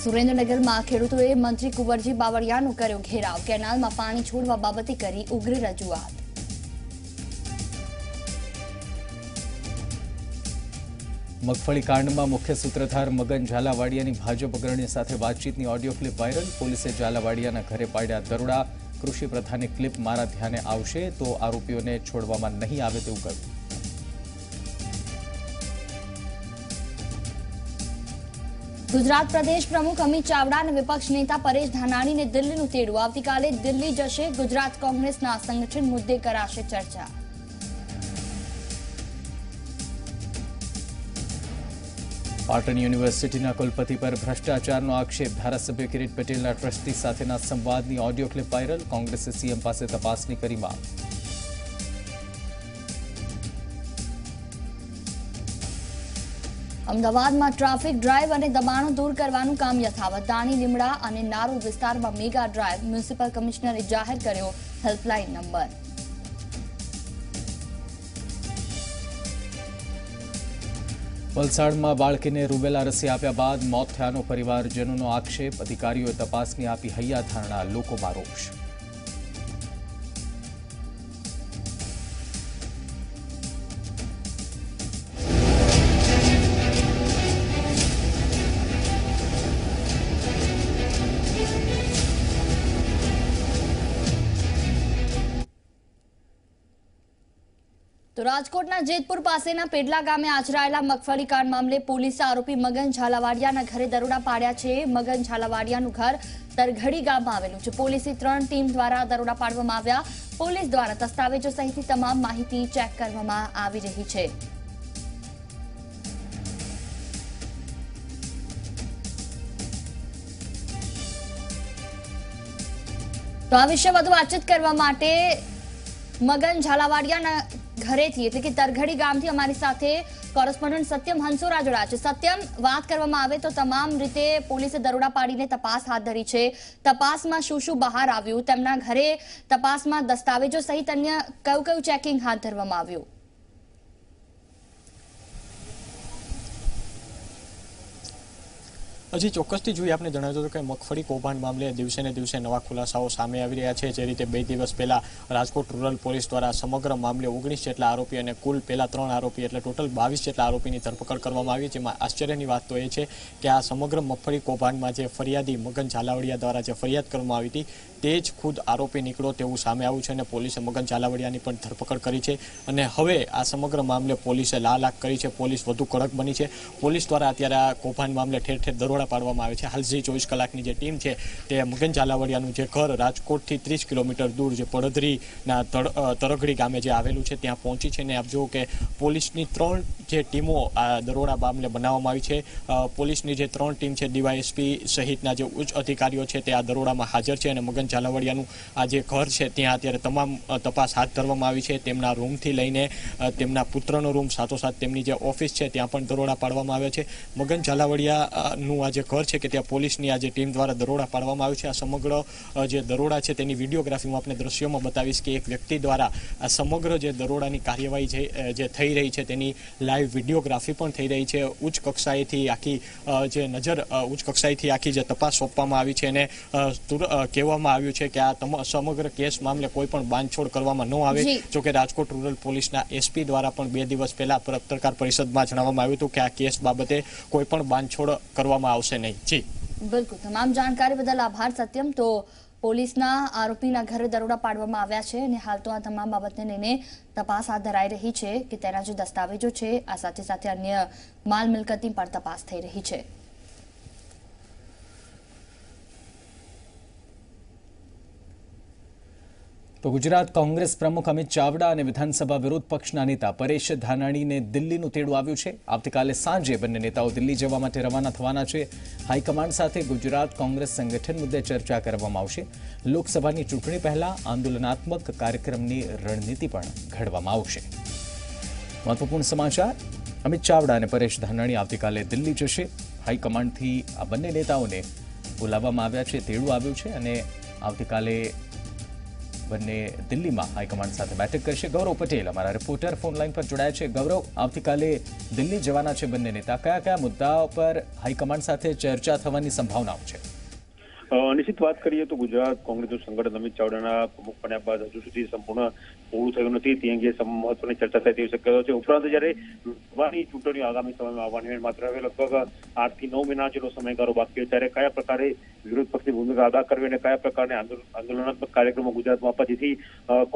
A: સુરેન્દ્રનગરમાં ખેડૂતોએ મંત્રી કુંવરજી બાવળિયાનો કર્યો ઘેરાવ. કેનાલમાં પાણી છોડવા બાબતે કરી ઉગ્ર રજૂઆત.
B: મગફળી કાંડમાં મુખ્ય સૂત્રધાર મગન ઝાલાવાડિયાની ભાજપ અગ્રણી સાથે વાતચીતની ઓડિયો ક્લિપ વાયરલ. પોલીસે ઝાલાવાડિયાના ઘરે પાડ્યા દરોડા. કૃષિ પ્રધાનની ક્લિપ મારા ધ્યાને આવશે તો આરોપીઓને છોડવામાં નહીં આવે તેવું કહ્યું.
A: ગુજરાત પ્રદેશ પ્રમુખ અમિત ચાવડા અને વિપક્ષ નેતા પરેશ ધાનાણીને દિલ્હીનું તેડું. આવતીકાલે દિલ્હી જશે. ગુજરાત કોંગ્રેસના સંગઠન મુદ્દે કરાશે ચર્ચા.
B: પાટણ યુનિવર્સિટીના કુલપતિ પર ભ્રષ્ટાચારનો આક્ષેપ. ધારાસભ્ય કિરીટ પટેલના ટ્રસ્ટી સાથેના સંવાદની ઓડિયો ક્લિપ વાયરલ. કોંગ્રેસે સીએમ પાસે તપાસની કરી માંગ.
A: અમદાવાદમાં ટ્રાફિક ડ્રાઈવ અને દબાણો દૂર કરવાનું કામ યથાવત. દાણી લીમડા અને નારોલ વિસ્તારમાં મેગા ડ્રાઈવ. મ્યુનિસિપલ કમિશનરે જાહેર કર્યો હેલ્પલાઇન નંબર.
B: વલસાડમાં બાળકીને રૂબેલા રસી આપ્યા બાદ મોત થયાનો પરિવારજનોનો આક્ષેપ. અધિકારીઓએ તપાસની આપી હૈયાધારણા. લોકોમાં રોષ.
A: તો રાજકોટના જેતપુર પાસેના પેડલા ગામે આચરાયેલા મગફળી કાંડ મામલે પોલીસે આરોપી મગન ઝાલાવાડિયાના ઘરે દરોડા પાડ્યા છે. મગન ઝાલાવાડિયાનું ઘર તરઘડી ગામમાં આવેલું છે. પોલીસની 3 ટીમ દ્વારા દરોડા પાડવામાં આવ્યા. પોલીસ દ્વારા દસ્તાવેજો સહિતની તમામ માહિતી ચેક કરવામાં આવી રહી છે. તો આ વિશે વધુ વાતચીત કરવા માટે મગન ઝાલાવાડિયાના ઘરેથી એટલે કે તરઘડી ગામથી અમારી સાથે કોરેસ્પોન્ડન્ટ સત્યમ હંસોરા જોડાયા છે. સત્યમ, વાત કરવામાં આવે તો તમામ રીતે પોલીસે દરોડા પાડીને તપાસ હાથ ધરી છે. તપાસમાં શું શું બહાર આવ્યું? તેમના ઘરે તપાસમાં દસ્તાવેજો સહિત અન્ય કયું ચેકિંગ હાથ ધરવામાં આવ્યું?
K: હજી ચોક્કસથી જોઈએ આપણે જણાવ્યું હતું કે મગફળી કૌભાંડ મામલે દિવસે ને દિવસે નવા ખુલાસાઓ સામે આવી રહ્યા છે. જે રીતે 2 દિવસ પહેલા રાજકોટ રૂરલ પોલીસ દ્વારા સમગ્ર મામલે 19 જેટલા આરોપી અને કુલ પહેલા 3 આરોપી એટલે ટોટલ 22 જેટલા આરોપીની ધરપકડ કરવામાં આવી. જેમાં આશ્ચર્યની વાત તો એ છે કે આ સમગ્ર મગફળી કૌભાંડમાં જે ફરિયાદી મગન ઝાલાવાડિયા દ્વારા જે ફરિયાદ કરવામાં આવી હતી તે જ ખુદ આરોપી નીકળો તેવું સામે આવ્યું છે અને પોલીસે મગન ઝાલાવાડિયાની પણ ધરપકડ કરી છે. અને હવે આ સમગ્ર મામલે પોલીસે લાલાક કરી છે. પોલીસ વધુ કડક બની છે. પોલીસ દ્વારા અત્યારે આ કૌભાંડ મામલે ઠેર ઠેર દરોડા પાડવામાં આવે છે. હાલ જે 24 કલાકની જે ટીમ છે તે મગન ઝાલાવાડિયાનું જે ઘર રાજકોટથી 30 કિલોમીટર દૂર જે પડધરીના તરઘડી ગામે જે આવેલું છે ત્યાં પહોંચી છે. અને આપ જુઓ કે પોલીસની 3 જે ટીમો આ દરોડા મામલે બનાવવામાં આવી છે. પોલીસની જે 3 ટીમ છે ડીવાયએસપી સહિતના જે ઉચ્ચ અધિકારીઓ છે તે આ દરોડામાં હાજર છે. અને મગન ઝાલાવાડિયાનું આ જે ઘર છે ત્યાં અત્યારે તમામ તપાસ હાથ ધરવામાં આવી છે. તેમના રૂમથી લઈને તેમના પુત્રનો રૂમ, સાથોસાથ તેમની જે ઓફિસ છે ત્યાં પણ દરોડા પાડવામાં આવ્યા છે. મગન ઝાલાવાડિયાનું આ જે ઘર છે કે ત્યાં પોલીસની આ જે ટીમ દ્વારા દરોડા પાડવામાં આવ્યું છે. આ સમગ્ર જે દરોડા છે તેની વિડીયોગ્રાફી હું આપણે દ્રશ્યોમાં બતાવીશ કે એક વ્યક્તિ દ્વારા આ સમગ્ર જે દરોડાની કાર્યવાહી જે થઈ રહી છે તેની લાઈવ વિડીયોગ્રાફી પણ થઈ રહી છે. ઉચ્ચ કક્ષાએથી આખી જે ઉચ્ચ કક્ષાએથી આખી જે તપાસ સોંપવામાં આવી છે અને કહેવામાં આવ્યું છે કે આ સમગ્ર કેસ મામલે કોઈ પણ બાંધછોડ કરવામાં ન આવે. જોકે રાજકોટ રૂરલ પોલીસના એસપી દ્વારા પણ 2 દિવસ પહેલા પત્રકાર પરિષદમાં જણાવવામાં આવ્યું હતું કે આ કેસ બાબતે કોઈ પણ બાંધછોડ કરવામાં આવશે નહીં. જી
A: બિલકુલ, તમામ જાણકારી બદલ આભાર સત્યમ. તો પોલીસના આરોપીના ઘરે દરોડા પાડવામાં આવ્યા છે અને હાલ તો આ તમામ બાબતને લઈને તપાસ હાથ ધરાઈ રહી છે કે તેના જે દસ્તાવેજો છે આ સાથે સાથે અન્ય માલ મિલકતની પણ તપાસ થઈ રહી છે.
B: તો ગુજરાત કોંગ્રેસ પ્રમુખ અમિત ચાવડા અને વિધાનસભા વિરોધ પક્ષના નેતા પરેશ ધાનાણીને દિલ્હીનું તેડું આવ્યું છે. આવતીકાલે સાંજે બંને નેતાઓ દિલ્હી જવા માટે રવાના થવાના છે. હાઈકમાન્ડ સાથે ગુજરાત કોંગ્રેસ સંગઠન મુદ્દે ચર્ચા કરવામાં આવશે. લોકસભાની ચૂંટણી પહેલા આંદોલનાત્મક કાર્યક્રમની રણનીતિ પણ ઘડવામાં આવશે. મહત્વપૂર્ણ સમાચાર, અમિત ચાવડા અને પરેશ ધાનાણી આવતીકાલે દિલ્હી જશે. હાઈકમાન્ડથી આ બંને નેતાઓને બોલાવવામાં આવ્યા છે, તેડું આવ્યું છે અને આવતીકાલે બંને દિલ્હીમાં હાઈકમાન્ડ સાથે બેઠક કરશે। ગૌરવ પટેલ અમારા રિપોર્ટર ફોન લાઈન પર જોડાયા છે। ગૌરવ, આવતીકાલે દિલ્હી જવાના છે બંને નેતા, કયા કયા મુદ્દાઓ પર હાઈકમાન્ડ સાથે ચર્ચા થવાની સંભાવનાઓ છે?
C: નિશ્ચિત વાત કરીએ તો ગુજરાત કોંગ્રેસનું સંગઠન અમિત ચાવડાના પ્રમુખ બન્યા બાદ હજુ સુધી સંપૂર્ણ પૂરું થયું નથી, તે અંગે મહત્વની ચર્ચા થાય તેવી શક્યતા છે। ઉપરાંત જ્યારે લોકસભાની ચૂંટણીઓ આગામી સમયમાં આવવાની માત્ર હવે લગભગ 8 થી 9 મહિના જેટલો સમયગાળો બાકી છે, ત્યારે કયા પ્રકારે વિરોધ પક્ષની ભૂમિકા અદા કરવી અને કયા પ્રકારના આંદોલનાત્મક કાર્યક્રમો ગુજરાતમાં આપવા જેથી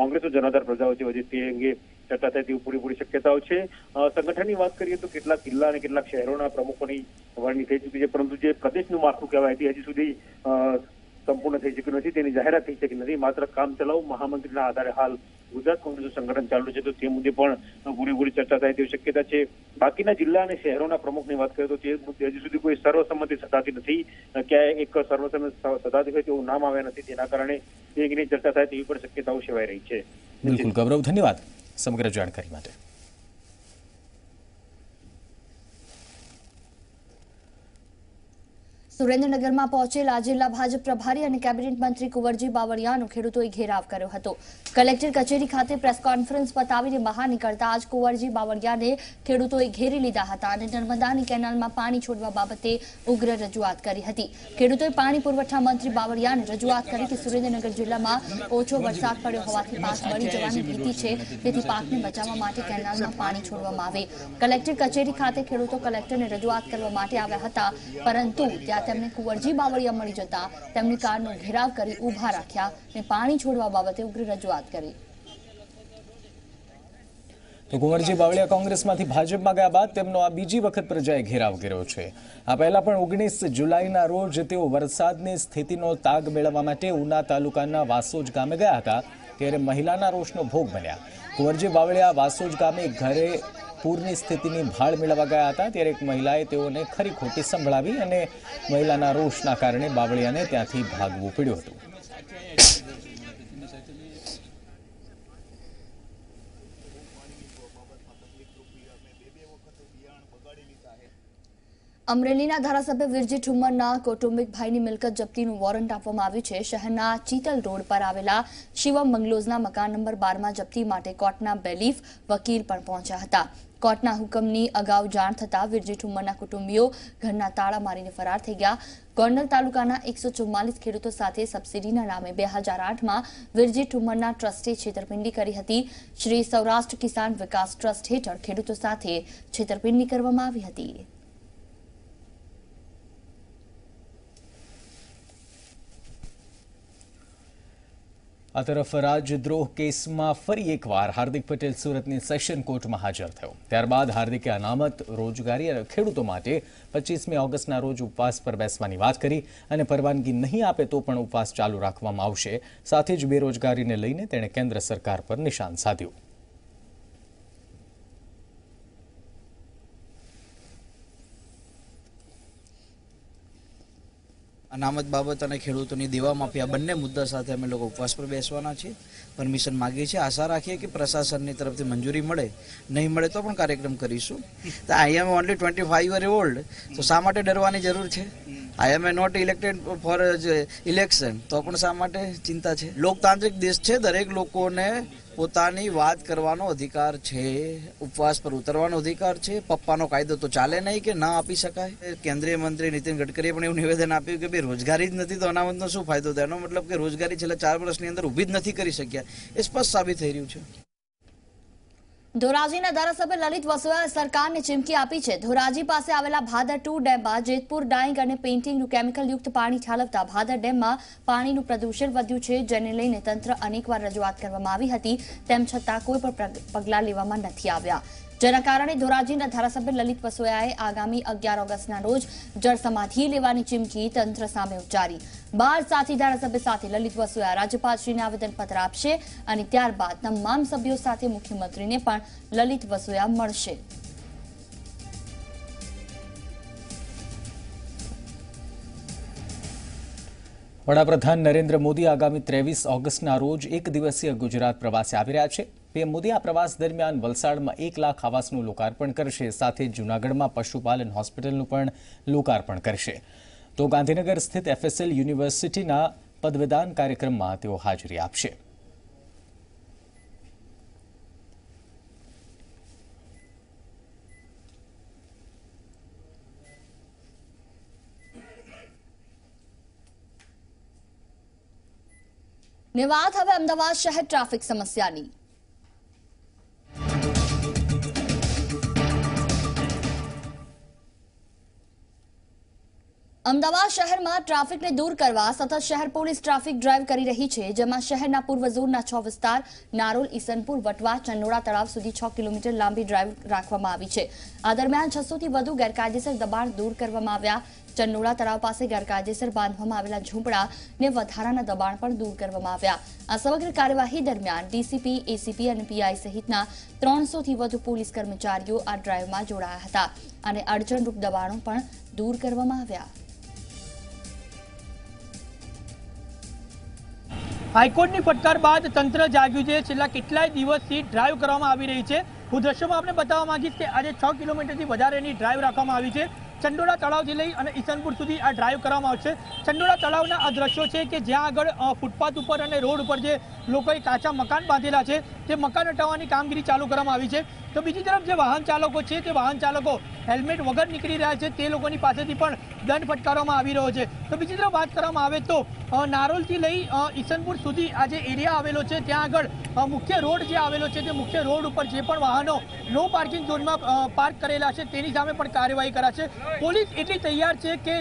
C: કોંગ્રેસનો જનાધાર પ્રજાપતિ વધે તે અંગે ચર્ચા થાય તેવી પૂરેપૂરી શક્યતાઓ છે। સંગઠનની વાત કરીએ તો કેટલાક જિલ્લા અને કેટલાક શહેરોના પ્રમુખોની વરણી થઈ ચૂકી છે, પરંતુ જે પ્રદેશનું માળખું કહેવાય તે હજી સુધી સંપૂર્ણ થઈ શક્યું નથી, તેની જાહેરાત થઈ શકી નથી। માત્ર કામ ચલાવ મહામંત્રીના આધારે હાલ ગુજરાત કોંગ્રેસનું સંગઠન ચાલુ છે, તો તે મુદ્દે પણ પૂરેપૂરી ચર્ચા થાય તેવી શક્યતા છે। બાકીના જિલ્લા અને શહેરોના પ્રમુખની વાત કરીએ તો તે મુદ્દે હજી સુધી કોઈ સર્વસંમતિ સધાતી નથી, ક્યાંય એક સર્વસંમતિ સધાતી હોય તેવું નામ આવ્યા નથી, તેના કારણે તે અંગેની ચર્ચા થાય તેવી પણ શક્યતાઓ સેવાઈ રહી છે।
B: બિલકુલ ગૌરવ, ધન્યવાદ સમગ્ર જાણકારી માટે।
A: સુરેન્દ્રનગરમાં પહોંચેલા જિલ્લા ભાજપ પ્રભારી અને કેબિનેટ મંત્રી કુંવરજી બાવળિયાનો ખેડૂતોએ ઘેરાવ કર્યો હતો। કલેક્ટર કચેરી ખાતે પ્રેસ કોન્ફરન્સ પતાવીને બહાર નીકળતા જ કુંવરજી બાવળિયાને ખેડૂતોએ ઘેરી લીધા હતા અને નર્મદાની કેનાલમાં પાણી છોડવા બાબતે ઉગ્ર રજૂઆત કરી હતી। ખેડૂતોએ પાણી પુરવઠા મંત્રી બાવળિયાને રજૂઆત કરી કે સુરેન્દ્રનગર જિલ્લામાં ઓછો વરસાદ પડ્યો હોવાથી પાક બળી જવાની ભીતિ છે, તેથી પાકને બચાવવા માટે કેનાલમાં પાણી છોડવામાં આવે। કલેક્ટર કચેરી ખાતે ખેડૂતો કલેક્ટરને રજૂઆત કરવા માટે આવ્યા હતા, પરંતુ તેમને કુંવરજી બાવળિયા મળી જતા તેમની કારનો ઘેરાવ કરી ઉભા રાખ્યા અને પાણી છોડવા બાબતે ઉગ્ર રજૂઆત કરી।
B: તો કુંવરજી બાવળિયા કોંગ્રેસમાંથી ભાજપમાં ગયા બાદ તેમનો આ બીજી વખત પ્રજાએ ઘેરાવ કર્યો છે। આ પહેલા પણ 19 જુલાઈના રોજ તેઓ વરસાદની સ્થિતિનો તાગ મેળવવા માટે ઉના તાલુકાના વાસોજ ગામે ગયા હતા, ત્યારે મહિલાના રોષનો ભોગ બન્યા। કુંવરજી બાવળિયા વાસોજ ગામે ઘરે પૂરની સ્થિતિની ભાળ મેળવવા ગયા હતા, ત્યારે એક મહિલાએ તેઓને ખરી ખોટી સંભળાવી અને મહિલાના રોષના કારણે બાવળિયાને ત્યાંથી ભાગવું પડ્યું હતું।
A: અમરેલીના ધારાસભ્ય વિરજી ઠુમ્મરના કૌટુંબિક ભાઈની મિલકત જપ્તીનું વોરંટ આપવામાં આવ્યું છે। શહેરના ચીતલ રોડ પર આવેલા શિવમ બંગલોઝના મકાન નંબર 12માં જપ્તી માટે કોર્ટના બેલીફ વકીલ પણ પહોંચ્યા હતા। કોર્ટના હુકમની અગાઉ જાણ થતાં વિરજી ઠુમ્મરના કુટુંબીઓ ઘરના તાળા મારીને ફરાર થઈ ગયા। ગોંડલ તાલુકાના 144 ખેડૂતો સાથે સબસિડીના નામે 2008માં વિરજી ઠુમ્મરના ટ્રસ્ટે છેતરપિંડી કરી હતી। શ્રી સૌરાષ્ટ્ર કિસાન વિકાસ ટ્રસ્ટ હેઠળ ખેડૂતો સાથે છેતરપિંડી કરવામાં આવી હતી।
B: આ તરફ રાજદ્રોહ કેસમાં ફરી એકવાર હાર્દિક પટેલ સુરતની સેશન કોર્ટમાં હાજર થયો। ત્યારબાદ હાર્દિકે અનામત, રોજગારી અને ખેડૂતો માટે 25મી ઓગસ્ટના રોજ ઉપવાસ પર બેસવાની વાત કરી અને પરવાનગી નહીં આપે તો પણ ઉપવાસ ચાલુ રાખવામાં આવશે। સાથે જ બેરોજગારીને લઈને તેણે કેન્દ્ર સરકાર પર નિશાન સાધ્યું।
L: અનામત બાબત અને ખેડૂતોની દેવા માફિયા બંને મુદ્દા સાથે અમે લોકો ઉપવાસ પર બેસવાના છીએ, પરમિશન માગીએ છીએ। આશા રાખીએ કે પ્રશાસનની તરફથી મંજૂરી મળે, નહીં મળે તો પણ કાર્યક્રમ કરીશું। તો I am only 25 year old, તો શા માટે ડરવાની જરૂર છે? I am not elected for election, તો પણ શા માટે ચિંતા છે? લોકતાંત્રિક દેશ છે, દરેક લોકોને પોતાની વાત કરવાનો અધિકાર છે, ઉપવાસ પર ઉતરવાનો અધિકાર છે। પપ્પાનો કાયદો તો ચાલે નહીં કે ના આપી શકાય। કેન્દ્રીય મંત્રી નીતિન ગડકરીએ પણ એવું નિવેદન આપ્યું કે ભાઈ રોજગારી જ નથી તો અનામતનો શું ફાયદો થાય? એનો મતલબ કે રોજગારી છેલ્લા 4 વર્ષની અંદર ઊભી જ નથી કરી શક્યા, એ સ્પષ્ટ સાબિત થઈ રહ્યું છે।
A: ધોરાજીના ધારાસભ્ય લલિત વસોયાએ સરકારને ચીમકી આપી છે। ધોરાજી પાસે આવેલા ભાદર 2 ડેમમાં જેતપુર ડાઇંગ અને પેઇન્ટિંગનું કેમિકલયુક્ત પાણી ઠાલવતા ભાદર ડેમમાં પાણીનું પ્રદૂષણ વધ્યું છે, જેને લઈને તંત્ર અનેકવાર રજૂઆત કરવામાં આવી હતી, તેમ છતાં કોઈ પણ પગલાં લેવામાં નથી આવ્યા, જેના કારણે ધોરાજીના ધારાસભ્ય લલિત વસોયાએ આગામી 11 ઓગસ્ટના રોજ જળ સમાધિ લેવાની ચીમકી તંત્ર સામે ઉચ્ચારી। 12 સાથી ધારાસભ્ય સાથે લલિત વસોયા રાજ્યપાલશ્રીને આવેદનપત્ર આપશે અને ત્યારબાદ તમામ સભ્યો સાથે મુખ્યમંત્રીને પણ લલિત વસોયા મળશે।
B: વડાપ્રધાન નરેન્દ્ર મોદી આગામી 23 ઓગસ્ટના રોજ એક દિવસીય ગુજરાત પ્રવાસે આવી રહ્યા છે। પીએમ મોદી આ પ્રવાસ દરમિયાન વલસાડમાં 1 લાખ આવાસનું લોકાર્પણ કરશે, સાથે જૂનાગઢમાં પશુપાલન હોસ્પિટલનું પણ લોકાર્પણ કરશે। તો ગાંધીનગર સ્થિત FSL યુનિવર્સિટીના પદવીદાન કાર્યક્રમમાં તેઓ હાજરી આપશે.
A: ને વાત હવે અમદાવાદ શહેર ટ્રાફિક સમસ્યાની. અમદાવાદ શહેરમાં ટ્રાફિકને દૂર કરવા સતત શહેર પોલીસ ટ્રાફિક ડ્રાઈવ કરી રહી છે, જેમાં શહેરના પૂર્વ ઝોનના 6 વિસ્તાર નારોલ, ઈસનપુર, વટવા, ચંડોળા તળાવ સુધી 6 કિલોમીટર લાંબી ડ્રાઈવ રાખવામાં આવી છે. આ દરમિયાન 600 થી વધુ ગેરકાયદેસર દબાણ દૂર કરવામાં આવ્યા. ચંડોળા તળાવ પાસે ગેરકાયદેસર બાંધવામાં આવેલા ઝૂંપડાને વધારાના દબાણ પણ દૂર કરવામાં આવ્યા. આ સમગ્ર કાર્યવાહી દરમિયાન ડીસીપી, એસીપી અને પીઆઈ સહિતના 300 થી વધુ પોલીસ કર્મચારીઓ આ ડ્રાઈવમાં જોડાયા હતા અને અડચણરૂપ દબાણો પણ દૂર કરવામાં આવ્યા.
M: હાઈકોર્ટની ફટકાર બાદ તંત્ર જાગ્યું છે. છેલ્લા કેટલાય દિવસથી ડ્રાઈવ કરવામાં આવી રહી છે. હું દ્રશ્યોમાં આપને બતાવવા માંગીશ કે આજે 6 કિલોમીટરથી વધારેની ડ્રાઈવ રાખવામાં આવી છે. ચંડોળા તળાવથી લઈ અને ઈસનપુર સુધી આ ડ્રાઈવ કરવામાં આવશે. ચંડોળા તળાવના આ દ્રશ્યો છે કે જ્યાં આગળ ફૂટપાથ ઉપર અને રોડ ઉપર જે લોકોએ કાચા મકાન બાંધેલા છે તે મકાન હટાવવાની કામગીરી ચાલુ કરવામાં આવી છે. તો બીજી તરફ જે વાહન ચાલકો છે તે વાહન ચાલકો હેલ્મેટ વગર નીકળી રહ્યા છે તે લોકોની પાસેથી પણ દંડ ફટકારવામાં આવી રહ્યો છે. તો બીજી તરફ વાત કરવામાં આવે તો નારોલથી લઈ ઈસનપુર સુધી આ જે એરિયા આવેલો છે ત્યાં આગળ મુખ્ય રોડ જે આવેલો છે તે મુખ્ય રોડ ઉપર જે પણ વાહનો નો પાર્કિંગ ઝોનમાં પાર્ક કરેલા છે તેની સામે પણ કાર્યવાહી કરાશે. પોલીસ એટલી તૈયાર છે કે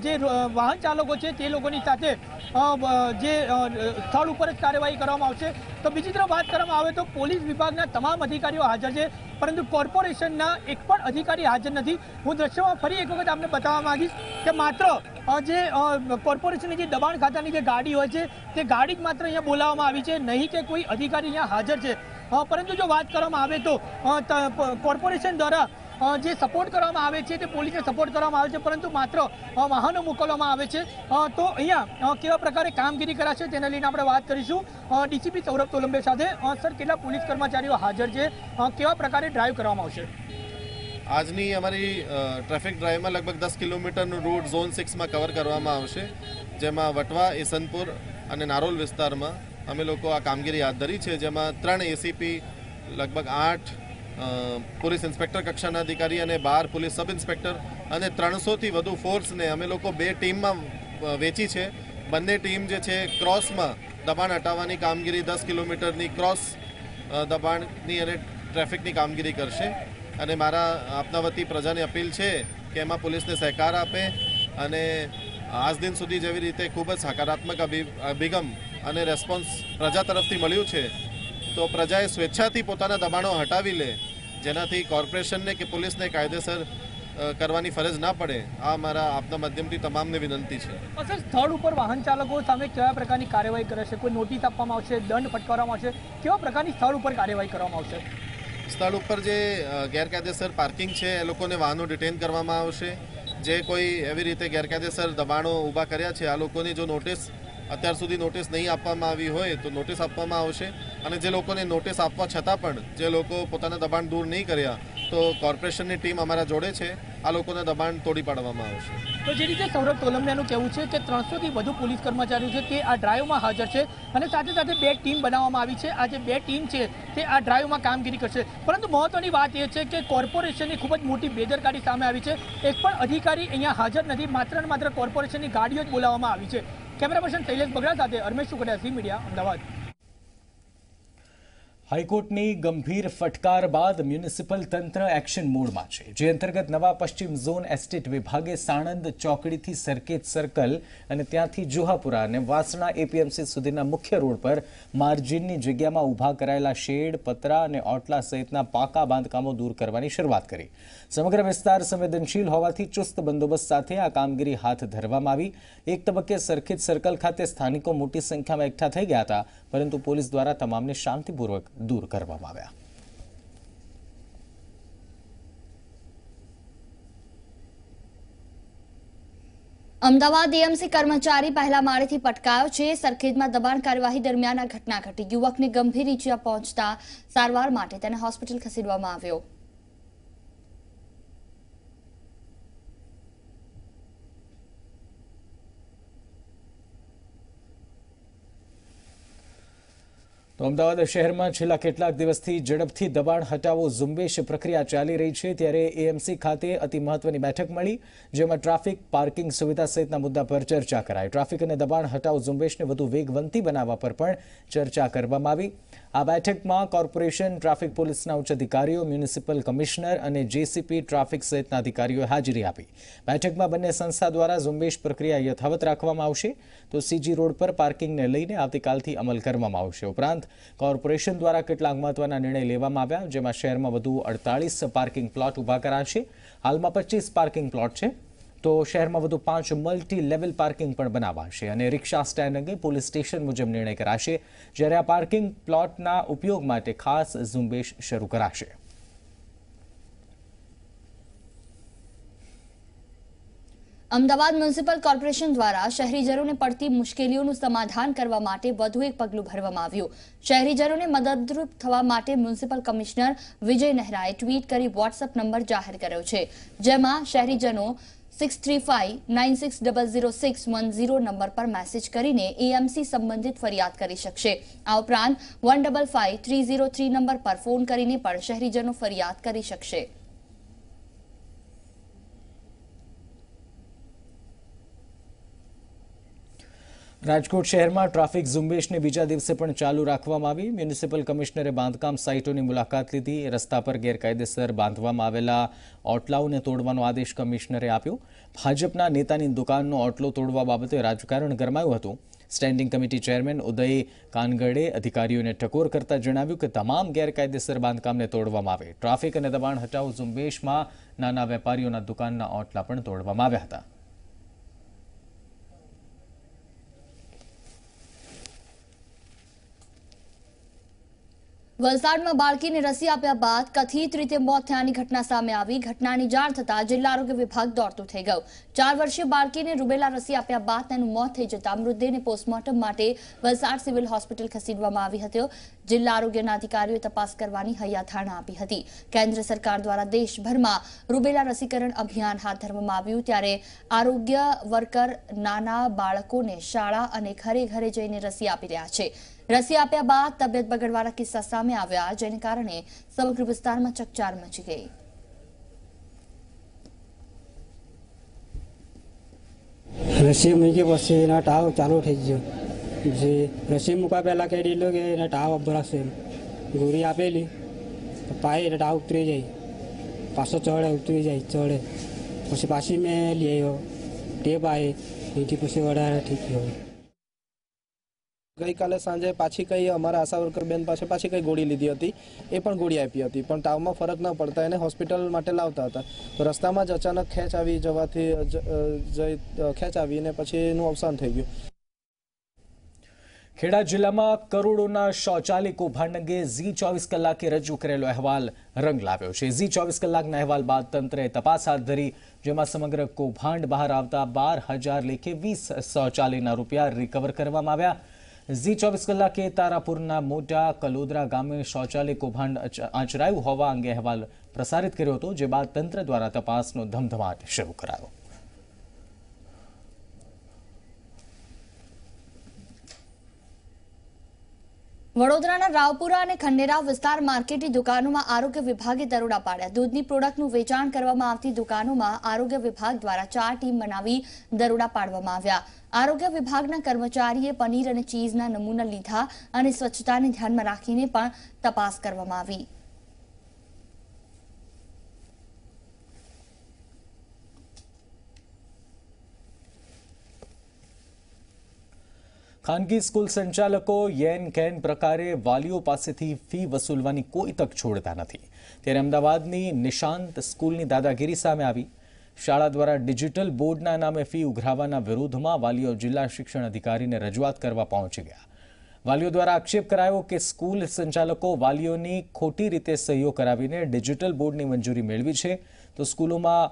M: જે વાહન ચાલકો છે તે લોકોની સાથે જે સ્થળ ઉપર જ કાર્યવાહી કરવામાં આવશે. તો બીજી તરફ વાત કરવામાં આવે તો પોલીસ વિભાગના તમામ અધિકારીઓ હાજર છે, પરંતુ કોર્પોરેશનના એક પણ અધિકારી હાજર નથી. હું દ્રશ્યોમાં ફરી એક વખત આપને બતાવવા માંગીશ કે માત્ર જે કોર્પોરેશનની જે દબાણ ખાતાની જે ગાડી હોય છે તે ગાડી જ માત્ર અહીંયા બોલાવવામાં આવી છે, નહીં કે કોઈ અધિકારી અહીંયા હાજર છે. પરંતુ જો વાત કરવામાં આવે તો કોર્પોરેશન દ્વારા જે સપોર્ટ કરવામાં આવે છે તે પોલીસને સપોર્ટ કરવામાં આવે છે, પરંતુ માત્ર વાહનો મોકલવામાં આવે છે. તો અહીંયા કેવા પ્રકારે કામગીરી કરાશે તેના લઈને આપણે વાત કરીશું ડીસીપી સૌરભ તોલંબે સાથે. સર, કેટલા પોલીસ કર્મચારીઓ હાજર છે, કેવા પ્રકારે ડ્રાઈવ કરવામાં આવશે?
N: આજની અમારી ટ્રાફિક ડ્રાઈવમાં લગભગ 10 કિલોમીટરનું રૂટ ઝોન 6માં કવર કરવામાં આવશે, જેમાં વટવા, ઈસનપુર અને નારોલ વિસ્તારમાં અમે લોકો આ કામગીરી હાથ ધરી છે, જેમાં 3 એસીપી, લગભગ 8 પોલીસ ઇન્સ્પેક્ટર કક્ષાના અધિકારી અને 12 પોલીસ સબ ઇન્સ્પેક્ટર અને 300થી વધુ ફોર્સને અમે લોકો 2 ટીમમાં વેચી છે. બંને ટીમ જે છે ક્રોસમાં દબાણ હટાવવાની કામગીરી 10 કિલોમીટરની ક્રોસ દબાણની અને ટ્રાફિકની કામગીરી કરશે. અને મારા આપના વતી પ્રજાને અપીલ છે કે એમાં પોલીસને સહકાર આપે અને આજ દિન સુધી જેવી રીતે ખૂબ જ સકારાત્મક અભિગમ અને રેસ્પોન્સ પ્રજા તરફથી મળ્યું છે, તો પ્રજાએ સ્વેચ્છાથી પોતાના દબાણો હટાવી લે, જેનાથી કોર્પોરેશનને કે પોલીસને કાયદેસર કરવાની ફરજ ના પડે. આ મારા આપના માધ્યમથી તમામને વિનંતી છે.
M: સર, સ્થળ ઉપર વાહન ચાલકો સામે કેવા પ્રકારની કાર્યવાહી કરે છે? કોઈ નોટિસ આપવામાં આવશે, દંડ ફટકારવામાં આવશે? કેવા પ્રકારની સ્થળ ઉપર કાર્યવાહી કરવામાં આવશે?
N: સ્થળ ઉપર જે ગેરકાયદેસર પાર્કિંગ છે એ લોકોને વાહનો ડિટેન કરવામાં આવશે. જે કોઈ એવી રીતે ગેરકાયદેસર દબાણો ઊભા કર્યા છે આ લોકોની જો નોટિસ અત્યાર સુધી નોટિસ નહીં આપવામાં આવી હોય તો નોટિસ આપવામાં આવશે. અને જે લોકોને નોટિસ આપવા છતાં પણ જે લોકો પોતાના દબાણ દૂર નહીં કર્યા તો કોર્પોરેશનની ટીમ અમારા જોડે છે, આ લોકોના દબાણ તોડી પાડવામાં આવશે.
M: તો જે રીતે સૌરભ તોલંબિયાનું કહેવું છે કે 300થી વધુ પોલીસ કર્મચારીઓ છે તે આ ડ્રાઈવમાં હાજર છે અને સાથે સાથે 2 ટીમ બનાવવામાં આવી છે. આ જે 2 ટીમ છે તે આ ડ્રાઈવમાં કામગીરી કરશે. પરંતુ મહત્વની વાત એ છે કે કોર્પોરેશનની ખૂબ જ મોટી બેદરકારી સામે આવી છે. એક પણ અધિકારી અહીંયા હાજર નથી, માત્ર ને માત્ર કોર્પોરેશનની ગાડીઓ જ બોલાવવામાં આવી છે. કેમેરા પર્સન શૈલેષ બગડા સાથે અરમેશ સુખડિયા, ઝી મીડિયા, અમદાવાદ.
B: હાઈકોર્ટની ગંભીર ફટકાર બાદ મ્યુનિસિપલ તંત્ર એક્શન મોડમાં છે, જે અંતર્ગત નવા પશ્ચિમ ઝોન એસ્ટેટ વિભાગે સાણંદ ચોકડીથી સરખેજ સર્કલ અને ત્યાંથી જુહાપુરા અને વાસણા એપીએમસી સુધીના મુખ્ય રોડ પર માર્જિનની જગ્યામાં ઊભા કરાયેલા શેડ, પતરા અને ઓટલા સહિતના પાકા બાંધકામો દૂર કરવાની શરૂઆત કરી. સમગ્ર વિસ્તાર સંવેદનશીલ હોવાથી ચુસ્ત બંદોબસ્ત સાથે આ કામગીરી હાથ ધરવામાં આવી. એક તબક્કે સરખેજ સર્કલ ખાતે સ્થાનિકો મોટી સંખ્યામાં એકઠા થઈ ગયા હતા, પરંતુ પોલીસ દ્વારા તમામને શાંતિપૂર્વક દૂર કરવામાં આવ્યા.
A: અમદાવાદ એએમસી કર્મચારી પહેલા માળેથી પટકાયો છે. સરખેજમાં દબાણ કાર્યવાહી દરમિયાન આ ઘટના ઘટી. યુવકને ગંભીર ઈજા પહોંચતા સારવાર માટે તેને હોસ્પિટલ ખસેડવામાં આવ્યો.
B: તો અમદાવાદ શહેરમાં છેલ્લા કેટલાક દિવસથી ઝડપથી દબાણ હટાવો ઝુંબેશ પ્રક્રિયા ચાલી રહી છે, ત્યારે એએમસી ખાતે અતિ મહત્વની બેઠક મળી, જેમાં ટ્રાફિક, પાર્કિંગ સુવિધા સહિતના મુદ્દા પર ચર્ચા કરાઈ. ટ્રાફિક અને દબાણ હટાવો ઝુંબેશને વધુ વેગવંતી બનાવવા પર પણ ચર્ચા કરવામાં આવી. આ બેઠકમાં કોર્પોરેશન, ટ્રાફિક પોલીસના ઉચ્ચ અધિકારીઓ, મ્યુનિસિપલ કમિશનર અને જેસીપી ટ્રાફિક સહિતના અધિકારીઓએ હાજરી આપી. બેઠકમાં બંને સંસ્થા દ્વારા ઝુંબેશ પ્રક્રિયા યથાવત રાખવામાં આવશે, તો સીજી રોડ પર પાર્કિંગને લઈને આવતીકાલથી અમલ કરવામાં આવશે. ઉપરાંત કોર્પોરેશન દ્વારા કેટલાક મહત્વના નિર્ણય લેવામાં આવ્યા, જેમાં શહેરમાં વધુ 48 પાર્કિંગ પ્લોટ ઉભા કરાશે. હાલમાં 25 પાર્કિંગ પ્લોટ છે, તો શહેરમાં વધુ 5 મલ્ટી લેવલ પાર્કિંગ પણ બનાવાશે અને રિક્ષા સ્ટેન્ડ અંગે પોલીસ સ્ટેશન મુજબ નિર્ણય કરાશે, જ્યારે આ પાર્કિંગ પ્લોટના ઉપયોગ માટે ખાસ ઝુંબેશ શરૂ કરાશે.
A: અમદાવાદ મ્યુનિસિપલ કોર્પોરેશન દ્વારા શહેરીજનોને પડતી મુશ્કેલીઓનું સમાધાન કરવા માટે વધુ એક પગલું ભરવામાં આવ્યું. શહેરીજનોને મદદરૂપ થવા માટે મ્યુનિસિપલ કમિશનર વિજય નહેરાએ ટ્વીટ કરી વોટ્સએપ નંબર જાહેર કર્યો છે, જેમાં શહેરીજનો 63596000610 નંબર પર મેસેજ કરીને એએમસી સંબંધિત ફરિયાદ કરી શકશે. આ ઉપરાંત 155303 નંબર પર ફોન કરીને પણ શહેરીજનો ફરિયાદ કરી શકશે.
B: રાજકોટ શહેરમાં ટ્રાફિક ઝુંબેશને બીજા દિવસે પણ ચાલુ રાખવામાં આવી. મ્યુનિસિપલ કમિશનરે બાંધકામ સાઇટોની મુલાકાત લીધી. રસ્તા પર ગેરકાયદેસર બાંધવામાં આવેલા ઓટલાઓને તોડવાનો આદેશ કમિશનરે આપ્યો. ભાજપના નેતાની દુકાનનો ઓટલો તોડવા બાબતે રાજકારણ ગરમાયું હતું. સ્ટેન્ડિંગ કમિટી ચેરમેન ઉદય કાનગડે અધિકારીઓને ટકોર કરતા જણાવ્યું કે તમામ ગેરકાયદેસર બાંધકામને તોડવામાં આવે. ટ્રાફિક અને દબાણ હટાવો ઝુંબેશમાં નાના વેપારીઓના દુકાનના ઓટલા પણ તોડવામાં આવ્યા હતા.
A: વલસાડમાં બાળકીને રસી આપ્યા બાદ કથિત રીતે મોત થયાની ઘટના સામે આવી. ઘટનાની જાણ થતાં જિલ્લા આરોગ્ય વિભાગ દોડતું થઈ ગયું. 4 વર્ષીય બાળકીને રૂબેલા રસી આપ્યા બાદ તેનું મોત થઈ જતા મૃતદેહને પોસ્ટમોર્ટમ માટે વલસાડ સિવિલ હોસ્પિટલ ખસેડવામાં આવી હતી. જિલ્લા આરોગ્યના અધિકારીઓએ તપાસ કરવાની હૈયાધારણા આપી હતી. કેન્દ્ર સરકાર દ્વારા દેશભરમાં રૂબેલા રસીકરણ અભિયાન હાથ ધરવામાં આવ્યું, ત્યારે આરોગ્ય વર્કર નાના બાળકોને શાળા અને ઘરે ઘરે જઈને રસી આપી રહ્યા છે. રસી આપ્યા બાદ તબિયત બગડવાના કિસ્સા સામે આવ્યા, જેને કારણે સમગ્ર વિસ્તારમાં ચકચાર મચી ગઈ.
O: રસી મૂકી પછી એના ટાવ ચાલુ થઈ ગયો. જે રસી મૂકવા પહેલાં કહી દીધું કે એના ટાવ ભરાશે. ગોળી આપેલી પાય એટલે ટાવ ઉતરી જાય, પાછો ચડે ઉતરી જાય ચડે. પછી પાછી મેં લઈ આવ્યો ટેપ આવે, એથી પછી વધારે ઠીક ગયો.
P: ગઈકાલે સાંજે પાછી કઈ અમારા આશા વર્કર બેન પાસે પાછી કઈ ગોળી લીધી હતી, એ પણ ગોળી આપી હતી, પણ તાવમાં ફરક ન પડતા એને હોસ્પિટલ માટે લાવતા હતા. તો રસ્તામાં જ અચાનક ખેંચ આવી જવાથી ખેંચ આવીને પછી એનું અવસાન થઈ ગયું.
B: ખેડા જિલ્લામાં કરોડોના શૌચાલય કૌભાંડ અંગે ઝી 24 કલાકે રજૂ કરેલો અહેવાલ રંગ લાવ્યો છે. ઝી 24 કલાકના અહેવાલ બાદ તંત્રએ તપાસ હાથ ધરી, જેમાં સમગ્ર કૌભાંડ બહાર આવતા 12,000 લેખે 20 શૌચાલયના રૂપિયા રિકવર કરવામાં આવ્યા. ઝી 24 કલાકે તારાપુરના મોટા કલોદરા ગામે શૌચાલય કૌભાંડ આચરાયું હોવા અંગે અહેવાલ પ્રસારિત કર્યો હતો, જે બાદ તંત્ર દ્વારા તપાસનો ધમધમાટ શરૂ કરાયો.
A: વડોદરાના રાવપુરા અને ખંડેરાવ વિસ્તાર માર્કેટની દુકાનોમાં આરોગ્ય વિભાગે દરોડા પાડ્યા. દૂધની પ્રોડક્ટનું વેચાણ કરવામાં આવતી દુકાનોમાં આરોગ્ય વિભાગ દ્વારા 4 ટીમ બનાવી દરોડા પાડવામાં આવ્યા. આરોગ્ય વિભાગના કર્મચારીએ પનીર અને ચીઝના નમૂના લીધા અને સ્વચ્છતાને ધ્યાનમાં રાખીને પણ તપાસ કરવામાં આવી.
B: ખાનગી સ્કૂલ સંચાલકો યેન કેન પ્રકારે વાલીઓ પાસેથી ફી વસૂલવાની કોઈ તક છોડતા નથી, ત્યારે અમદાવાદની નિશાંત સ્કૂલની દાદાગીરી સામે આવી. શાળા દ્વારા ડિજિટલ બોર્ડના નામે ફી ઉઘરાવવાના વિરોધમાં વાલીઓ જિલ્લા શિક્ષણ અધિકારીને રજૂઆત કરવા પહોંચી ગયા. વાલીઓ દ્વારા આક્ષેપ કરાયો કે સ્કૂલ સંચાલકો વાલીઓની ખોટી રીતે સહીઓ કરાવીને ડિજિટલ બોર્ડની મંજૂરી મેળવી છે, તો સ્કૂલોમાં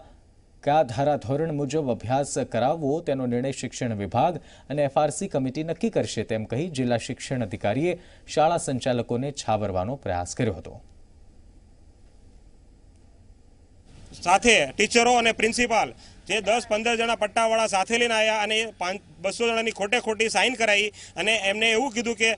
B: કયા ધારાધોરણ મુજબ અભ્યાસ કરાવવો તેનો નિર્ણય શિક્ષણ વિભાગ અને એફઆરસી કમિટી નક્કી કરશે, તેમ કહી જિલ્લા શિક્ષણ અધિકારીએ શાળા સંચાલકોને છાવરવાનો પ્રયાસ કર્યો હતો.
Q: સાથે ટીચરો અને પ્રિન્સિપાલ જે 10-15 જણા પટ્ટાવાળા સાથે લઈને આવ્યા અને 200 જણાની ખોટી સાઇન કરાવી અને એમને એવું કીધું કે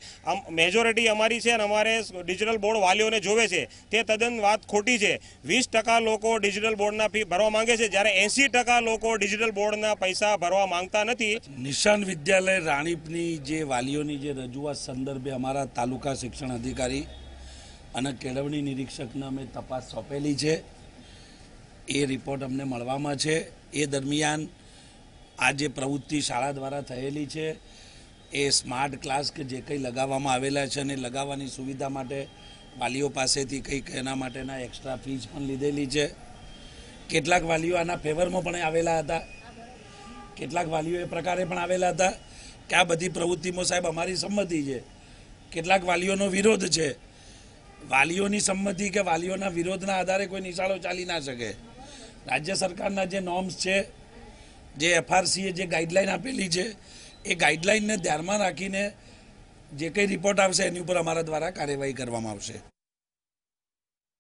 Q: મેજોરિટી અમારી છે અને અમારે ડિજિટલ બોર્ડ વાલીઓને જોવે છે. તે તદ્દન વાત ખોટી છે. 20% લોકો ડિજિટલ બોર્ડના ફી ભરવા માંગે છે, જ્યારે 80% લોકો ડિજિટલ બોર્ડના પૈસા ભરવા માંગતા નથી.
R: નિશાન વિદ્યાલય રાણીપની જે વાલીઓની જે રજૂઆત સંદર્ભે અમારા તાલુકા શિક્ષણ અધિકારી અને કેળવણી નિરીક્ષકને અમે તપાસ સોંપેલી છે. એ રિપોર્ટ અમને મળવામાં છે. એ દરમિયાન આ જે પ્રવૃત્તિ શાળા દ્વારા થયેલી છે એ સ્માર્ટ ક્લાસ કે જે કંઈ લગાવવામાં આવેલા છે અને લગાવવાની સુવિધા માટે વાલીઓ પાસેથી કંઈક એના માટેના એક્સ્ટ્રા ફીસ પણ લીધેલી છે. કેટલાક વાલીઓ આના ફેવરમાં પણ આવેલા હતા, કેટલાક વાલીઓ એ પ્રકારે પણ આવેલા હતા કે આ બધી પ્રવૃત્તિમાં સાહેબ અમારી સંમતિ છે. કેટલાક વાલીઓનો વિરોધ છે. વાલીઓની સંમતિ કે વાલીઓના વિરોધના આધારે કોઈ નિશાળો ચાલી ના શકે. રાજ્ય સરકારના જે નોર્મ્સ છે, જે FRCએ જે ગાઈડલાઈન આપેલી છે, એ ગાઈડલાઈનને ધ્યાનમાં રાખીને જે કંઈ રિપોર્ટ આવશે એની ઉપર અમારા દ્વારા કાર્યવાહી કરવામાં આવશે.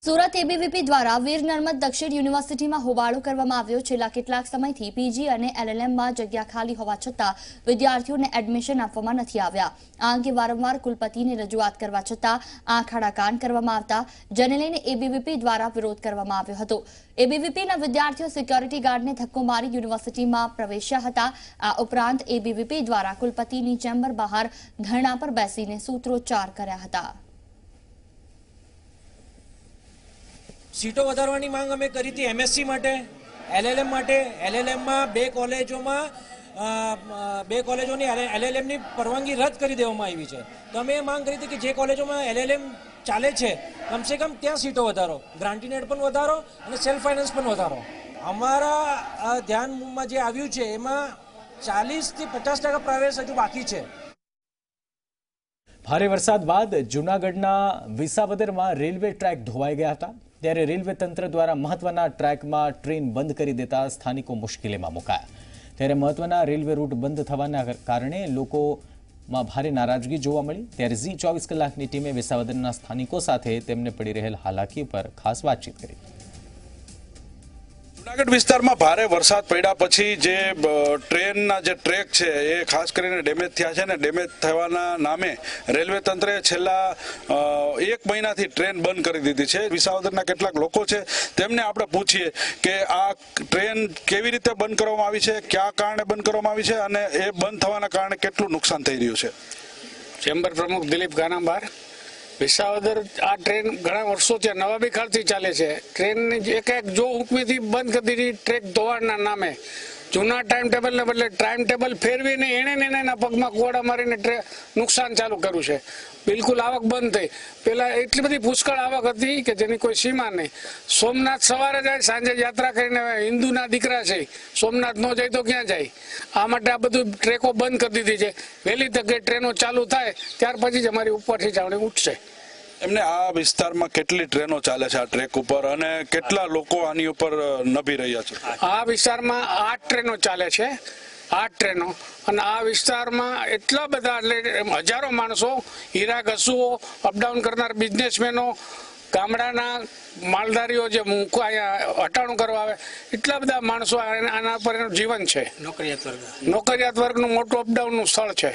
A: સુરત એબીવીપી દ્વારા વીર નર્મદ દક્ષિણ યુનિવર્સિટીમાં હોબાળો કરવામાં આવ્યો. છેલ્લા કેટલાક સમયથી પીજી અને LLMમાં જગ્યા ખાલી હોવા છતાં વિદ્યાર્થીઓને એડમિશન આપવામાં નથી આવ્યા. આ અંગે વારંવાર કુલપતિને રજૂઆત કરવા છતાં આંખ આડા કાન કરવામાં આવતા જેને લઈને એબીવીપી દ્વારા વિરોધ કરવામાં આવ્યો હતો. એબીવીપીના વિદ્યાર્થીઓ સિક્યોરિટી ગાર્ડને ધક્કો મારી યુનિવર્સિટીમાં પ્રવેશ્યા હતા. આ ઉપરાંત એબીવીપી દ્વારા કુલપતિની ચેમ્બર બહાર ધરણા પર બેસીને સૂત્રોચ્ચાર કર્યા હતા.
S: સીટો વધારવાની માંગ અમે કરી હતી MSc માટે, LLM માટે. LLMમાં બે કોલેજોની LLMની પરવાનગી રદ કરી દેવામાં આવી છે. તો અમે એ માંગ કરી હતી કે જે કોલેજોમાં LLM ચાલે છે કમસે કમ ત્યાં સીટો વધારો, ગ્રાન્ટીનેટ પણ વધારો અને સેલ્ફ ફાઇનાન્સ પણ વધારો. અમારા ધ્યાનમાં જે આવ્યું છે એમાં 40 થી 50% પ્રવેશ હજુ બાકી છે.
B: ભારે વરસાદ બાદ જૂનાગઢના વિસાવદરમાં રેલવે ટ્રેક ધોવાઈ ગયા હતા. ત્યારે રેલવે તંત્ર દ્વારા મહત્વના ટ્રેકમાં ટ્રેન બંધ કરી દેતા સ્થાનિકો મુશ્કેલીમાં મુકાયા. ત્યારે મહત્વના રેલવે રૂટ બંધ થવાના કારણે લોકોમાં ભારે નારાજગી જોવા મળી. ત્યારે ઝી 24 કલાકની ટીમે વિસાવદરના સ્થાનિકો સાથે તેમને પડી રહેલ હાલાકી પર ખાસ વાતચીત કરી.
T: જૂનાગઢ વિસ્તારમાં ભારે વરસાદ પડ્યા પછી જે ટ્રેનના જે ટ્રેક છે એ ખાસ કરીને ડેમેજ થયા છે ને ડેમેજ થવાના નામે રેલવે તંત્રે છેલ્લા 1 મહિનાથી ટ્રેન બંધ કરી દીધી છે. વિસાવદરના કેટલાક લોકો છે તેમને આપણે પૂછીએ કે આ ટ્રેન કેવી રીતે બંધ કરવામાં આવી છે, કયા કારણે બંધ કરવામાં આવી છે અને એ બંધ થવાના કારણે કેટલું નુકસાન થઈ રહ્યું છે.
U: ચેમ્બર પ્રમુખ દિલીપ ગાનાબાર. વિસાવદર આ ટ્રેન ઘણા વર્ષોથી નવાબી ખાલથી ચાલે છે. ટ્રેનની એક જો હુકમીથી બંધ કરી દીધી ટ્રેક ધોવાણના નામે. જૂના ટાઈમ ટેબલને બદલે ટાઈમ ટેબલ ફેરવીને એના પગમાં કુવાડા મારીને નુકસાન ચાલુ કર્યું છે. બિલકુલ આવક બંધ થઈ. પેલા એટલી બધી પુષ્કળ આવક હતી કે જેની કોઈ સીમા નહીં. સોમનાથ સવારે જાય, સાંજે યાત્રા કરીને હિન્દુના દીકરા છે, સોમનાથ ન જાય તો ક્યાં જાય? આ માટે આ બધું ટ્રેકો બંધ કરી દીધી છે. વહેલી તકે ટ્રેનો ચાલુ થાય ત્યાર પછી જ અમારી ઉપરથી જાવણી ઉઠશે.
T: એમને આ વિસ્તારમાં કેટલી ટ્રેનો ચાલે છે આ ટ્રેક ઉપર અને કેટલા લોકો આની ઉપર નભી રહ્યા છે?
U: આ વિસ્તારમાં 8 ટ્રેનો ચાલે છે. 8 ટ્રેનો. અને આ વિસ્તારમાં એટલા બધા એટલે હજારો માણસો, હીરા ઘસુઓ, અપડાઉન કરનાર બિઝનેસમેનો, ગામડાના માલધારીઓ જે અહીંયા હટાણું કરવા આવે, એટલા બધા માણસો આના પર એનું જીવન છે. નોકરિયાત વર્ગનું મોટું અપડાઉનનું સ્થળ છે.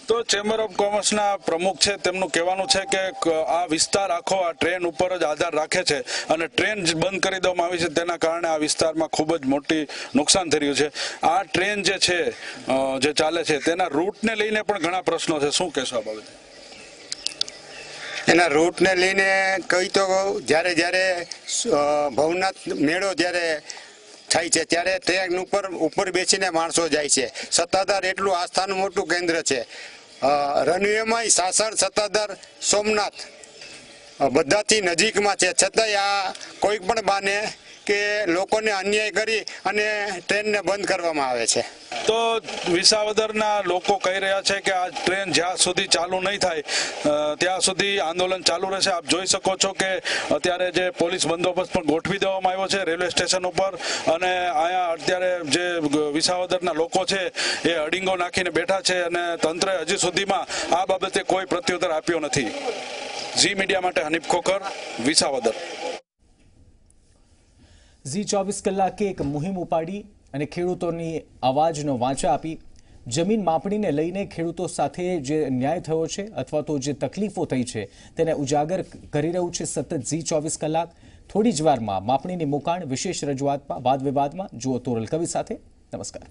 T: તો ચેમ્બર ઓફ કોમર્સના પ્રમુખ છે તેમનું કહેવાનું છે કે આ વિસ્તાર આખો આ ટ્રેન ઉપર જ આધાર રાખે છે અને ટ્રેન બંધ કરી દેવામાં આવી છે તેના કારણે આ વિસ્તારમાં ખૂબ જ મોટી નુકસાન થઈ રહ્યું છે. આ ટ્રેન જે છે જે ચાલે છે તેના રૂટને લઈને પણ ઘણા પ્રશ્નો છે. શું કહેશો આ બાબતે?
V: એના રૂટને લઈને કહી તો જ્યારે ભવનાથ મેળો જ્યારે થાય છે ત્યારે ટ્રેન ઉપર બેસીને માણસો જાય છે. સત્તાધાર એટલું આસ્થાનું મોટું કેન્દ્ર છે. રનવેમાં સાસણ, સત્તાધાર, સોમનાથ બધાથી નજીકમાં છે. છતાંય આ કોઈ પણ બાને કે લોકોને અન્યાય કરી અને ટ્રેનને બંધ કરવામાં આવે છે.
T: તો વિસાવદરના લોકો કહી રહ્યા છે કે આ ટ્રેન જ્યાં સુધી ચાલુ નહીં થાય ત્યાં સુધી આંદોલન ચાલુ રહેશે. આપ જોઈ શકો છો કે અત્યારે જે પોલીસ બંદોબસ્ત પણ ગોઠવી દેવામાં આવ્યો છે રેલવે સ્ટેશન ઉપર અને અહીંયા અત્યારે જે વિસાવદરના લોકો છે એ અડીંગો નાખીને બેઠા છે અને તંત્રે હજી સુધીમાં આ બાબતે કોઈ પ્રત્યુત્તર આપ્યો નથી. ઝી મીડિયા માટે હનીફ ખોખર, વિસાવદર.
B: ઝી 24 કલાકે એક મુહિમ ઉપાડી અને ખેડૂતોની અવાજનો વાંચા આપી જમીન માપણીને લઈને ખેડૂતો સાથે જે ન્યાય થયો છે અથવા તો જે તકલીફો થઈ છે તેને ઉજાગર કરી રહ્યું છે સતત ઝી 24 કલાક. થોડી જ વારમાં માપણીની મુકાણ વિશેષ રજૂઆતમાં વાદ વિવાદમાં જુઓ તોરલ કવિ સાથે. નમસ્કાર.